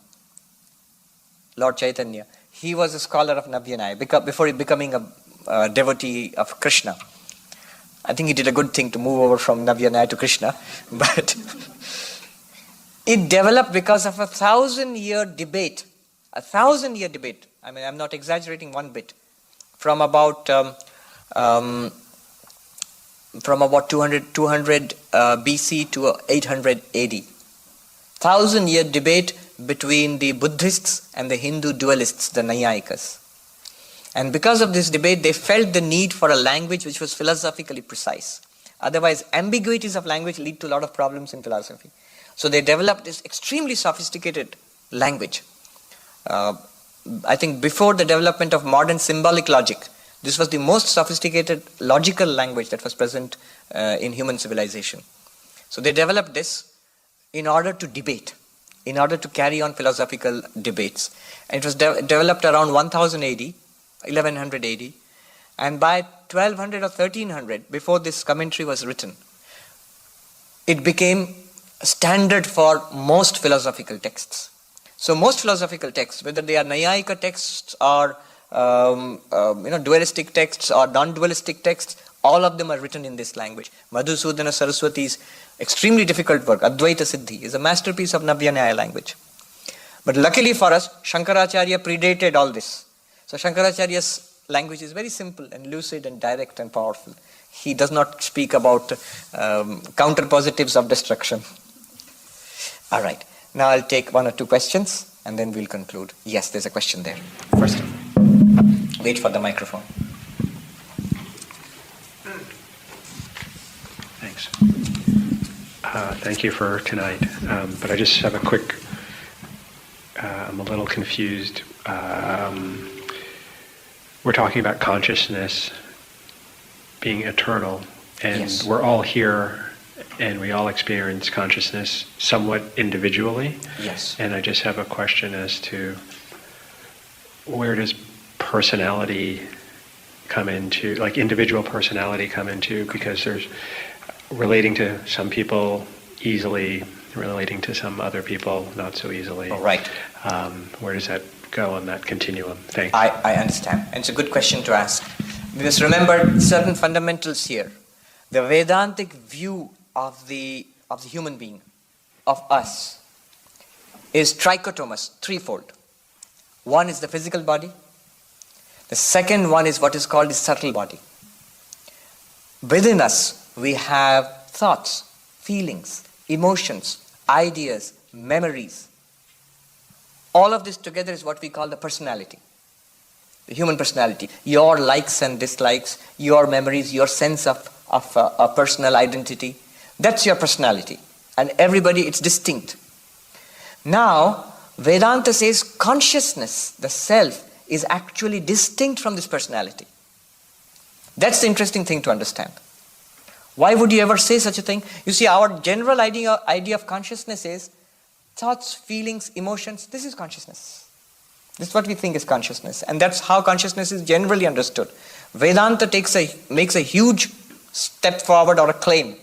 Lord Chaitanya, he was a scholar of Navya Nyaya before becoming a devotee of Krishna. I think he did a good thing to move over from Navya Nyaya to Krishna, but it developed because of a 1,000-year debate. A 1,000-year debate. I mean, I'm not exaggerating one bit. From about 200 BC to 800 AD. 1,000-year debate between the Buddhists and the Hindu dualists, the Naiyayikas. And because of this debate, they felt the need for a language which was philosophically precise. Otherwise, ambiguities of language lead to a lot of problems in philosophy. So they developed this extremely sophisticated language. I think before the development of modern symbolic logic, this was the most sophisticated logical language that was present in human civilization. So they developed this in order to debate, in order to carry on philosophical debates. And it was developed around 1000 AD, 1100 AD, and by 1200 or 1300, before this commentary was written, it became a standard for most philosophical texts. So most philosophical texts, whether they are Nayayika texts or dualistic texts or non-dualistic texts, All of them are written in this language. Madhusudana Saraswati's extremely difficult work, Advaita Siddhi, is a masterpiece of Navya language. But luckily for us, Shankaracharya predated all this. So Shankaracharya's language is very simple and lucid and direct and powerful. He does not speak about counter-positives of destruction. All right. Now I'll take one or two questions and then we'll conclude. Yes, there's a question there. First, wait for the microphone. Thanks. Thank you for tonight. But I just have a quick, I'm a little confused. We're talking about consciousness being eternal, and yes, we're all here and we all experience consciousness somewhat individually. Yes. And I just have a question as to where does personality come into, like individual personality come into, because there's relating to some people easily, relating to some other people not so easily. Oh, right. Where does that go on that continuum? Thanks. I understand. And it's a good question to ask. We must remember certain fundamentals here. The Vedantic view of the human being, of us, is trichotomous, threefold. One is the physical body. The second one is what is called the subtle body. Within us, we have thoughts, feelings, emotions, ideas, memories. All of this together is what we call the personality, the human personality. Your likes and dislikes, your memories, your sense of a personal identity, that's your personality. And everybody, it's distinct. Now, Vedanta says consciousness, the self, is actually distinct from this personality. That's the interesting thing to understand. Why would you ever say such a thing? You see, our general idea of consciousness is thoughts, feelings, emotions. This is consciousness. This is what we think is consciousness. And that's how consciousness is generally understood. Vedanta makes a huge step forward, or a claim,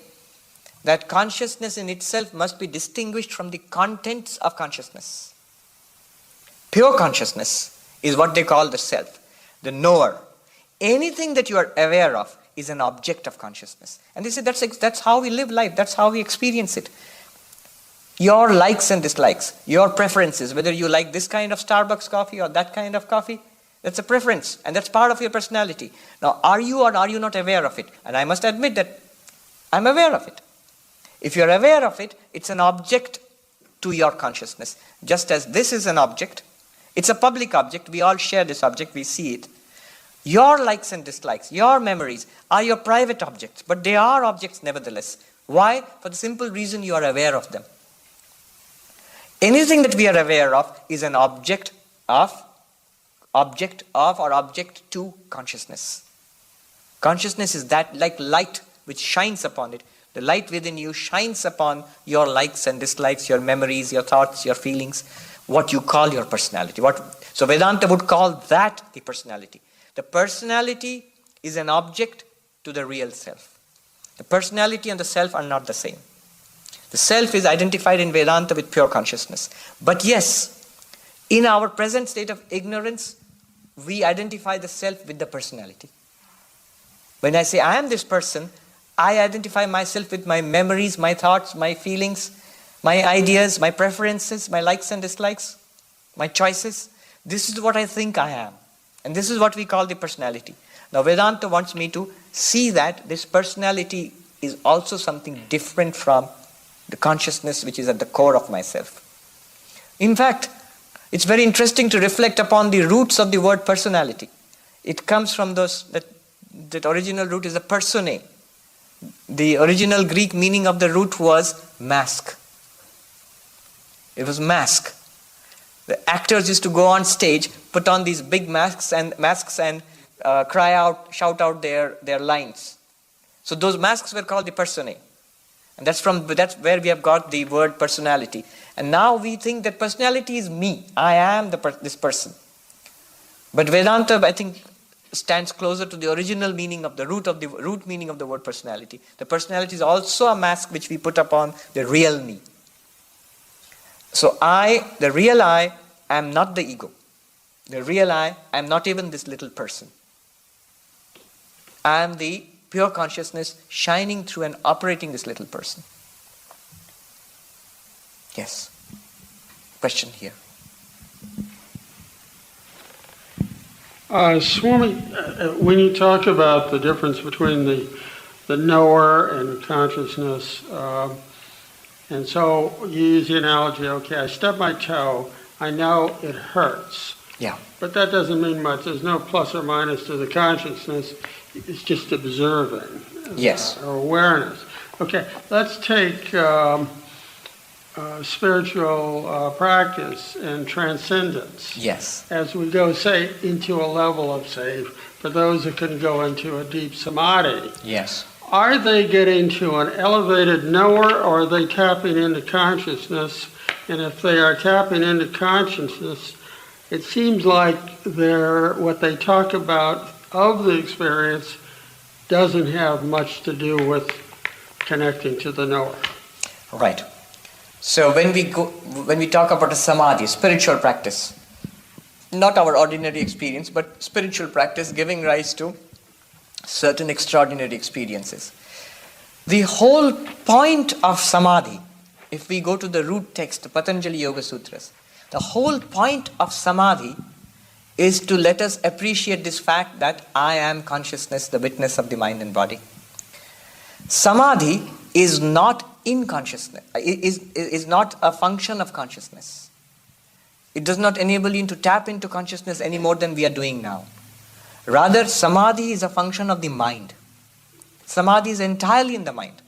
that consciousness in itself must be distinguished from the contents of consciousness. Pure consciousness is what they call the self, the knower. Anything that you are aware of is an object of consciousness. And they say that's how we live life, that's how we experience it. Your likes and dislikes, your preferences, whether you like this kind of Starbucks coffee or that kind of coffee, that's a preference, and that's part of your personality. Now, are you or are you not aware of it? And I must admit that I'm aware of it. If you're aware of it, it's an object to your consciousness. Just as this is an object, it's a public object, we all share this object, we see it. Your likes and dislikes, your memories are your private objects, but they are objects nevertheless. Why? For the simple reason you are aware of them. Anything that we are aware of is an object of or object to consciousness. Consciousness is that like light which shines upon it. The light within you shines upon your likes and dislikes, your memories, your thoughts, your feelings, what you call your personality. So Vedanta would call that the personality. The personality is an object to the real self. The personality and the self are not the same. The self is identified in Vedanta with pure consciousness. But yes, in our present state of ignorance, we identify the self with the personality. When I say I am this person, I identify myself with my memories, my thoughts, my feelings, my ideas, my preferences, my likes and dislikes, my choices. This is what I think I am. And this is what we call the personality. Now Vedanta wants me to see that this personality is also something different from the consciousness which is at the core of myself. In fact, it's very interesting to reflect upon the roots of the word personality. It comes from that original root is a personae. The original Greek meaning of the root was mask. It was mask. The actors used to go on stage, put on these big masks and cry out, shout out their lines. So those masks were called the personae. And that's where we have got the word personality. And now we think that personality is me. I am this person. But Vedanta, I think, stands closer to the original meaning of the root meaning of the word personality. The personality is also a mask which we put upon the real me. So the real I, am not the ego. The real I am not even this little person. I am the pure consciousness shining through and operating this little person. Yes. Question here. Swami, when you talk about the difference between the knower and consciousness, and so you use the analogy, okay, I stub my toe, I know it hurts. Yeah. But that doesn't mean much. There's no plus or minus to the consciousness. It's just observing. Yes. Or awareness. Okay, let's take spiritual practice and transcendence. Yes. As we go, say, into a level of, say, for those that can go into a deep samadhi. Yes. Are they getting to an elevated knower, or are they tapping into consciousness? And if they are tapping into consciousness, it seems like what they talk about of the experience doesn't have much to do with connecting to the knower. Right. So when we talk about a samadhi, spiritual practice, not our ordinary experience, but spiritual practice giving rise to certain extraordinary experiences. The whole point of samadhi, if we go to the root text, the Patanjali Yoga Sutras, the whole point of samadhi is to let us appreciate this fact that I am consciousness, the witness of the mind and body. Samadhi is not in consciousness, is not a function of consciousness. It does not enable you to tap into consciousness any more than we are doing now. Rather, samadhi is a function of the mind. Samadhi is entirely in the mind.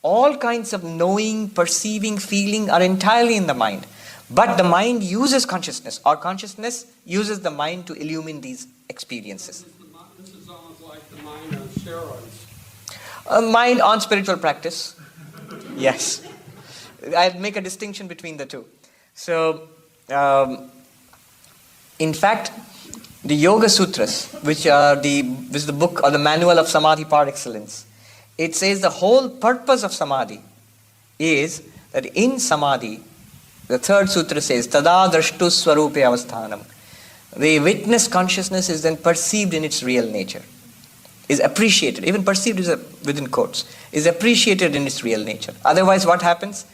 All kinds of knowing, perceiving, feeling are entirely in the mind. But the mind uses consciousness, or consciousness uses the mind to illumine these experiences. This is almost like the mind on steroids. A mind on spiritual practice. Yes. I'll make a distinction between the two. So, in fact, the Yoga Sutras, which is the book or the manual of Samadhi par excellence, it says the whole purpose of Samadhi is that in Samadhi, the third sutra says, Tada drashtu swarupe avasthanam. The witness consciousness is then perceived in its real nature, is appreciated, even perceived is within quotes, is appreciated in its real nature. Otherwise, what happens?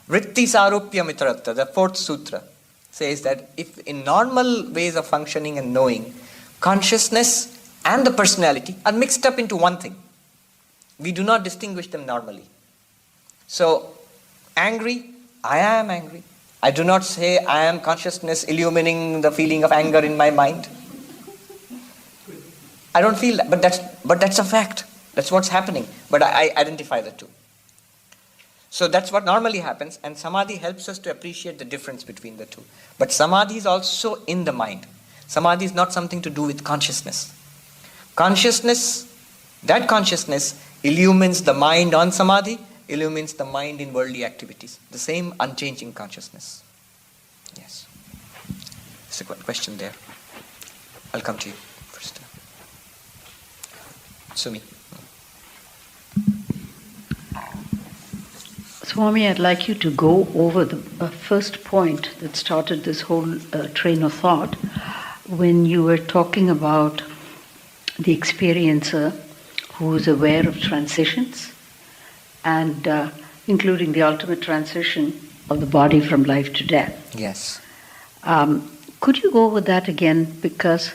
Vritti sarupya mitratta, the fourth sutra, says that if in normal ways of functioning and knowing, consciousness and the personality are mixed up into one thing. We do not distinguish them normally. So, angry, I am angry. I do not say I am consciousness illumining the feeling of anger in my mind. I don't feel that, but that's a fact. That's what's happening. But I identify the two. So that's what normally happens, and samadhi helps us to appreciate the difference between the two. But samadhi is also in the mind. Samadhi is not something to do with consciousness. That consciousness illumines the mind on samadhi, illumines the mind in worldly activities. The same unchanging consciousness. Yes. There's a question there. I'll come to you first. Sumi. Swami, I'd like you to go over the first point that started this whole train of thought when you were talking about the experiencer who is aware of transitions and including the ultimate transition of the body from life to death. Yes. Could you go over that again, because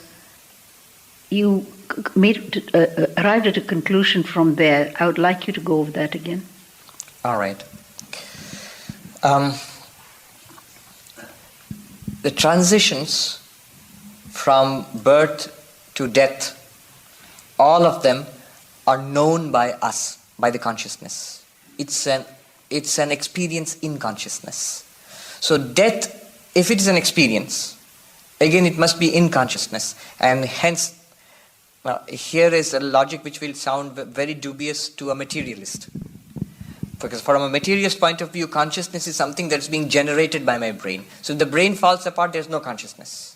you arrived at a conclusion from there. I would like you to go over that again. All right. The transitions from birth to death, all of them are known by us, by the consciousness. It's an experience in consciousness. So death, if it is an experience, again it must be in consciousness. And hence, here is a logic which will sound very dubious to a materialist. Because from a materialist point of view, consciousness is something that's being generated by my brain. So if the brain falls apart, there's no consciousness.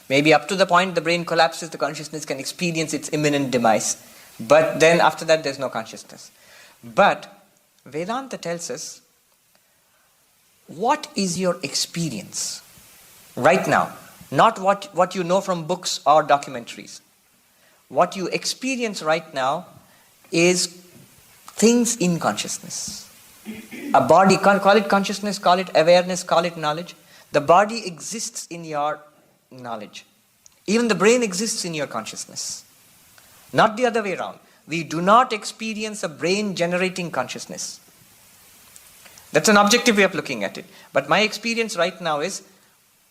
Maybe up to the point the brain collapses, the consciousness can experience its imminent demise. But then after that, there's no consciousness. But Vedanta tells us, what is your experience right now? Not what you know from books or documentaries. what you experience right now is things in consciousness. A body, call it consciousness, call it awareness, call it knowledge. The body exists in your knowledge. Even the brain exists in your consciousness. Not the other way around. We do not experience a brain generating consciousness. That's an objective way of looking at it. But my experience right now is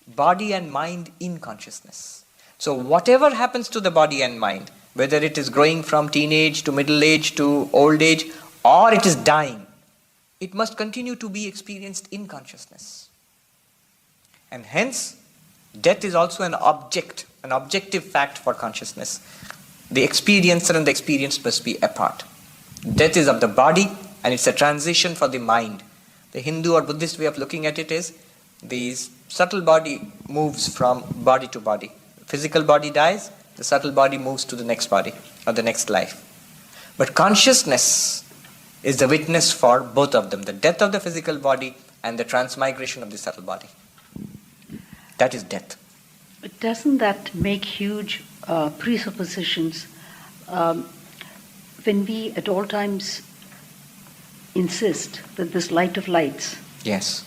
body and mind in consciousness. So whatever happens to the body and mind, whether it is growing from teenage to middle age to old age, or it is dying, it must continue to be experienced in consciousness. And hence, death is also an objective fact for consciousness. The experiencer and the experienced must be apart. Death is of the body, and it's a transition for the mind. The Hindu or Buddhist way of looking at it is, the subtle body moves from body to body. Physical body dies, the subtle body moves to the next body or the next life. But consciousness is the witness for both of them, the death of the physical body and the transmigration of the subtle body. That is death. But doesn't that make huge presuppositions when we at all times insist that this light of lights Yes.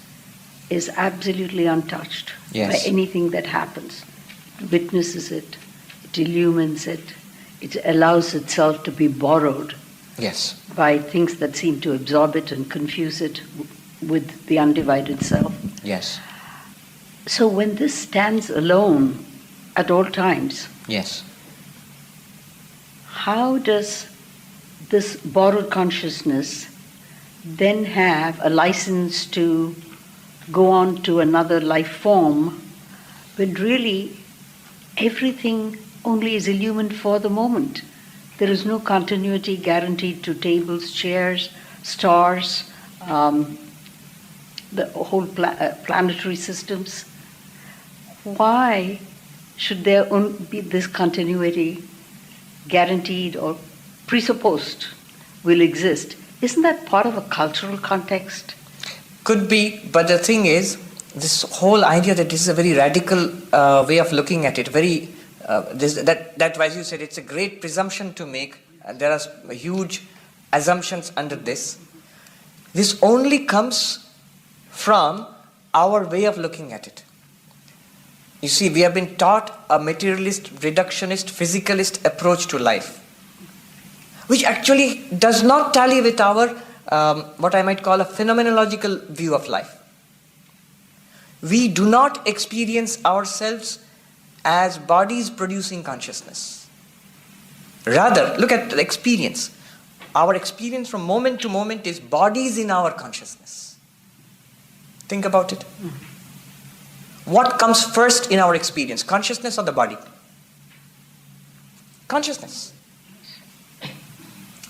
is absolutely untouched by anything that happens? It witnesses it, it illumines it, it allows itself to be borrowed Yes. by things that seem to absorb it and confuse it with the undivided self. Yes. So when this stands alone at all times, Yes. how does this borrowed consciousness then have a license to go on to another life form when really everything only is illumined for the moment? There is no continuity guaranteed to tables, chairs, stars, the whole planetary systems. Why should there be this continuity guaranteed or presupposed will exist? Isn't that part of a cultural context? Could be, but the thing is, this whole idea that this is a very radical way of looking at it, that as you said, it's a great presumption to make, and there are huge assumptions under this. This only comes from our way of looking at it. You see, we have been taught a materialist, reductionist, physicalist approach to life, which actually does not tally with our, what I might call a phenomenological view of life. We do not experience ourselves as bodies producing consciousness. Rather, look at the experience. Our experience from moment to moment is bodies in our consciousness. Think about it. What comes first in our experience? Consciousness or the body? Consciousness.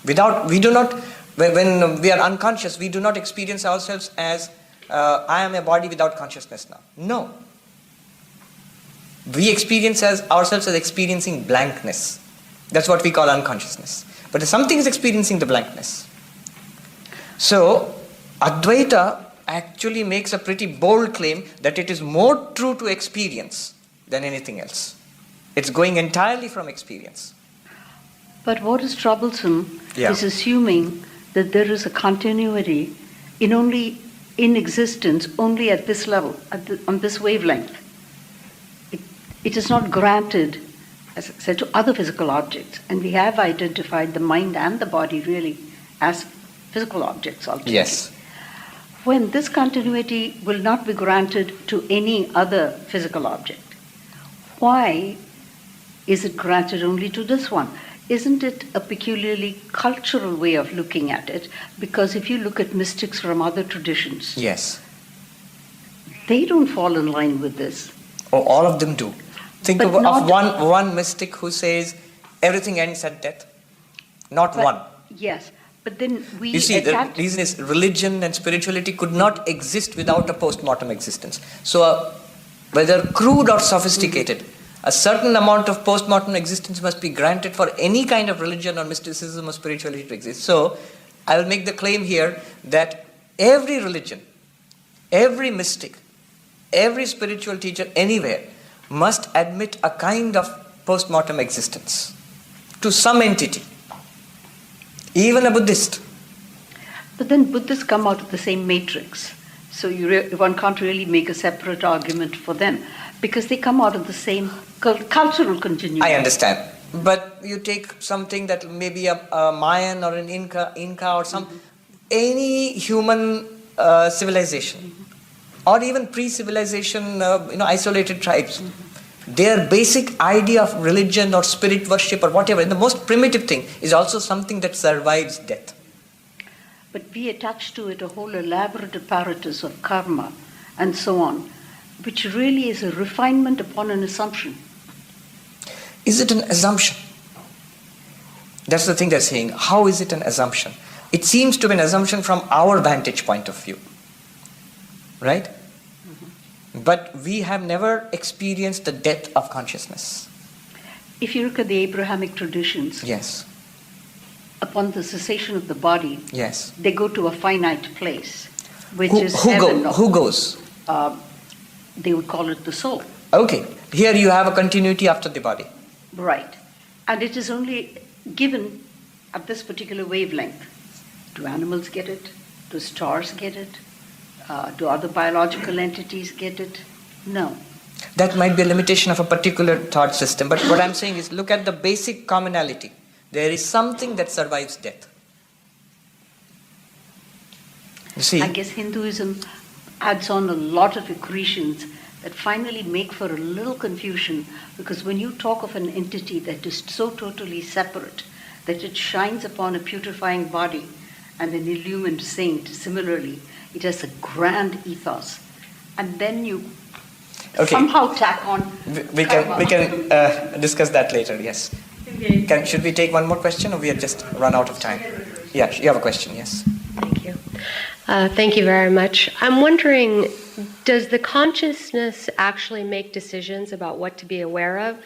When we are unconscious, we do not experience ourselves as I am a body without consciousness now. No. We experience ourselves as experiencing blankness. That's what we call unconsciousness. But something is experiencing the blankness. So, Advaita actually makes a pretty bold claim that it is more true to experience than anything else. It's going entirely from experience. But what is troublesome is assuming that there is a continuity in existence only at this level, on this wavelength. It is not granted, as I said, to other physical objects. And we have identified the mind and the body really as physical objects ultimately. Yes. When this continuity will not be granted to any other physical object, why is it granted only to this one? Isn't it a peculiarly cultural way of looking at it? Because if you look at mystics from other traditions, Yes. they don't fall in line with this. Oh, all of them do. Think But of not- one mystic who says everything ends at death. Not one. Yes, but then we You see, the attach... reason is religion and spirituality could not exist without a post-mortem existence. So, whether crude or sophisticated, a certain amount of post-mortem existence must be granted for any kind of religion or mysticism or spirituality to exist. So, I will make the claim here that every religion, every mystic, every spiritual teacher anywhere must admit a kind of post-mortem existence. to some entity, even a Buddhist. But then Buddhists come out of the same matrix. So one can't really make a separate argument for them because they come out of the same cultural continuum. I understand. But you take something that may be a Mayan or an Inca or some, any human civilization, or even pre-civilization, isolated tribes. Their basic idea of religion or spirit worship or whatever, and the most primitive thing, is also something that survives death. But we attach to it a whole elaborate apparatus of karma and so on, which really is a refinement upon an assumption. Is it an assumption? That's the thing they're saying. How is it an assumption? It seems to be an assumption from our vantage point of view. Right? But we have never experienced the death of consciousness. If you look at the Abrahamic traditions, Yes. upon the cessation of the body, Yes. they go to a finite place, which Who, is who, heaven. who goes? They would call it the soul. Okay. Here you have a continuity after the body. Right. And it is only given at this particular wavelength. Do animals get it? Do stars get it? Do other biological entities get it? No. That might be a limitation of a particular thought system. But what I'm saying is, look at the basic commonality. There is something that survives death. You see? I guess Hinduism adds on a lot of accretions that finally make for a little confusion, because when you talk of an entity that is so totally separate that it shines upon a putrefying body and an illumined saint, similarly, it has a grand ethos. And then you somehow tack on We can discuss that later, yes. Should we take one more question, or we have just run out of time? Yeah, you have a question, yes. Thank you. Thank you very much. I'm wondering, does the consciousness actually make decisions about what to be aware of?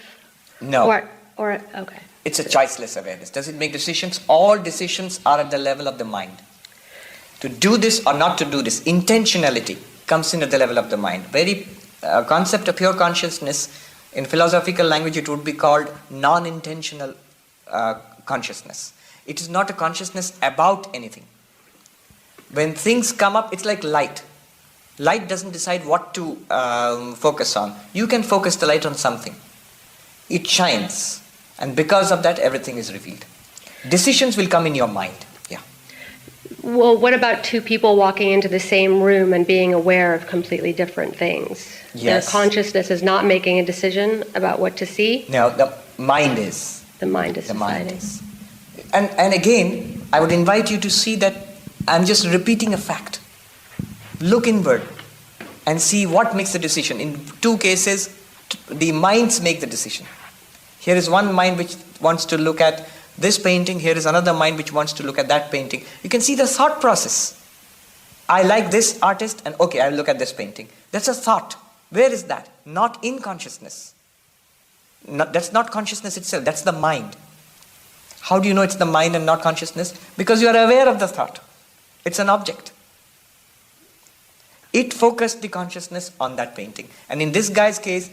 No. Or okay. It's a choiceless awareness. Does it make decisions? All decisions are at the level of the mind. To do this or not to do this, intentionality comes in at the level of the mind. Very concept of pure consciousness, in philosophical language it would be called non-intentional consciousness. It is not a consciousness about anything. When things come up, it's like light. Light doesn't decide what to focus on. You can focus the light on something. It shines. And because of that, everything is revealed. Decisions will come in your mind. Yeah. Well, what about two people walking into the same room and being aware of completely different things? Yes. Their consciousness is not making a decision about what to see? No, the mind is. The mind is The deciding. mind is. And again, I would invite you to see that I'm just repeating a fact. Look inward and see what makes the decision. In two cases, the minds make the decision. Here is one mind which wants to look at this painting. Here is another mind which wants to look at that painting. You can see the thought process. I like this artist, and okay, I'll look at this painting. That's a thought. Where is that? Not in consciousness. That's not consciousness itself. That's the mind. How do you know it's the mind and not consciousness? Because you are aware of the thought. It's an object. It focused the consciousness on that painting. And in this guy's case,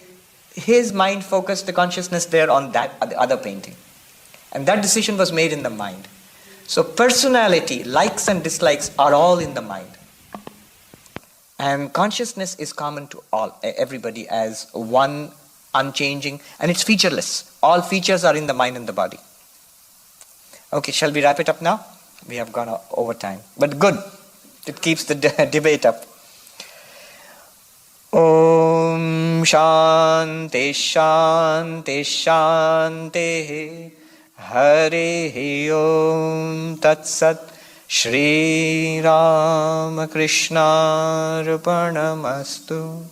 his mind focused the consciousness there on that the other painting. And that decision was made in the mind. So personality, likes and dislikes are all in the mind. And consciousness is common to everybody as one, unchanging, and it's featureless. All features are in the mind and the body. Okay, shall we wrap it up now? We have gone over time. But good. It keeps the debate up. Om Shanti Shanti Shanti Hare Om Tat Sat Shri Ram Krishna Arpanamastu.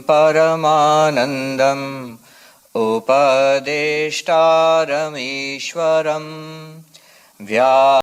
Paramanandam Upadeshtaramishwaram Vya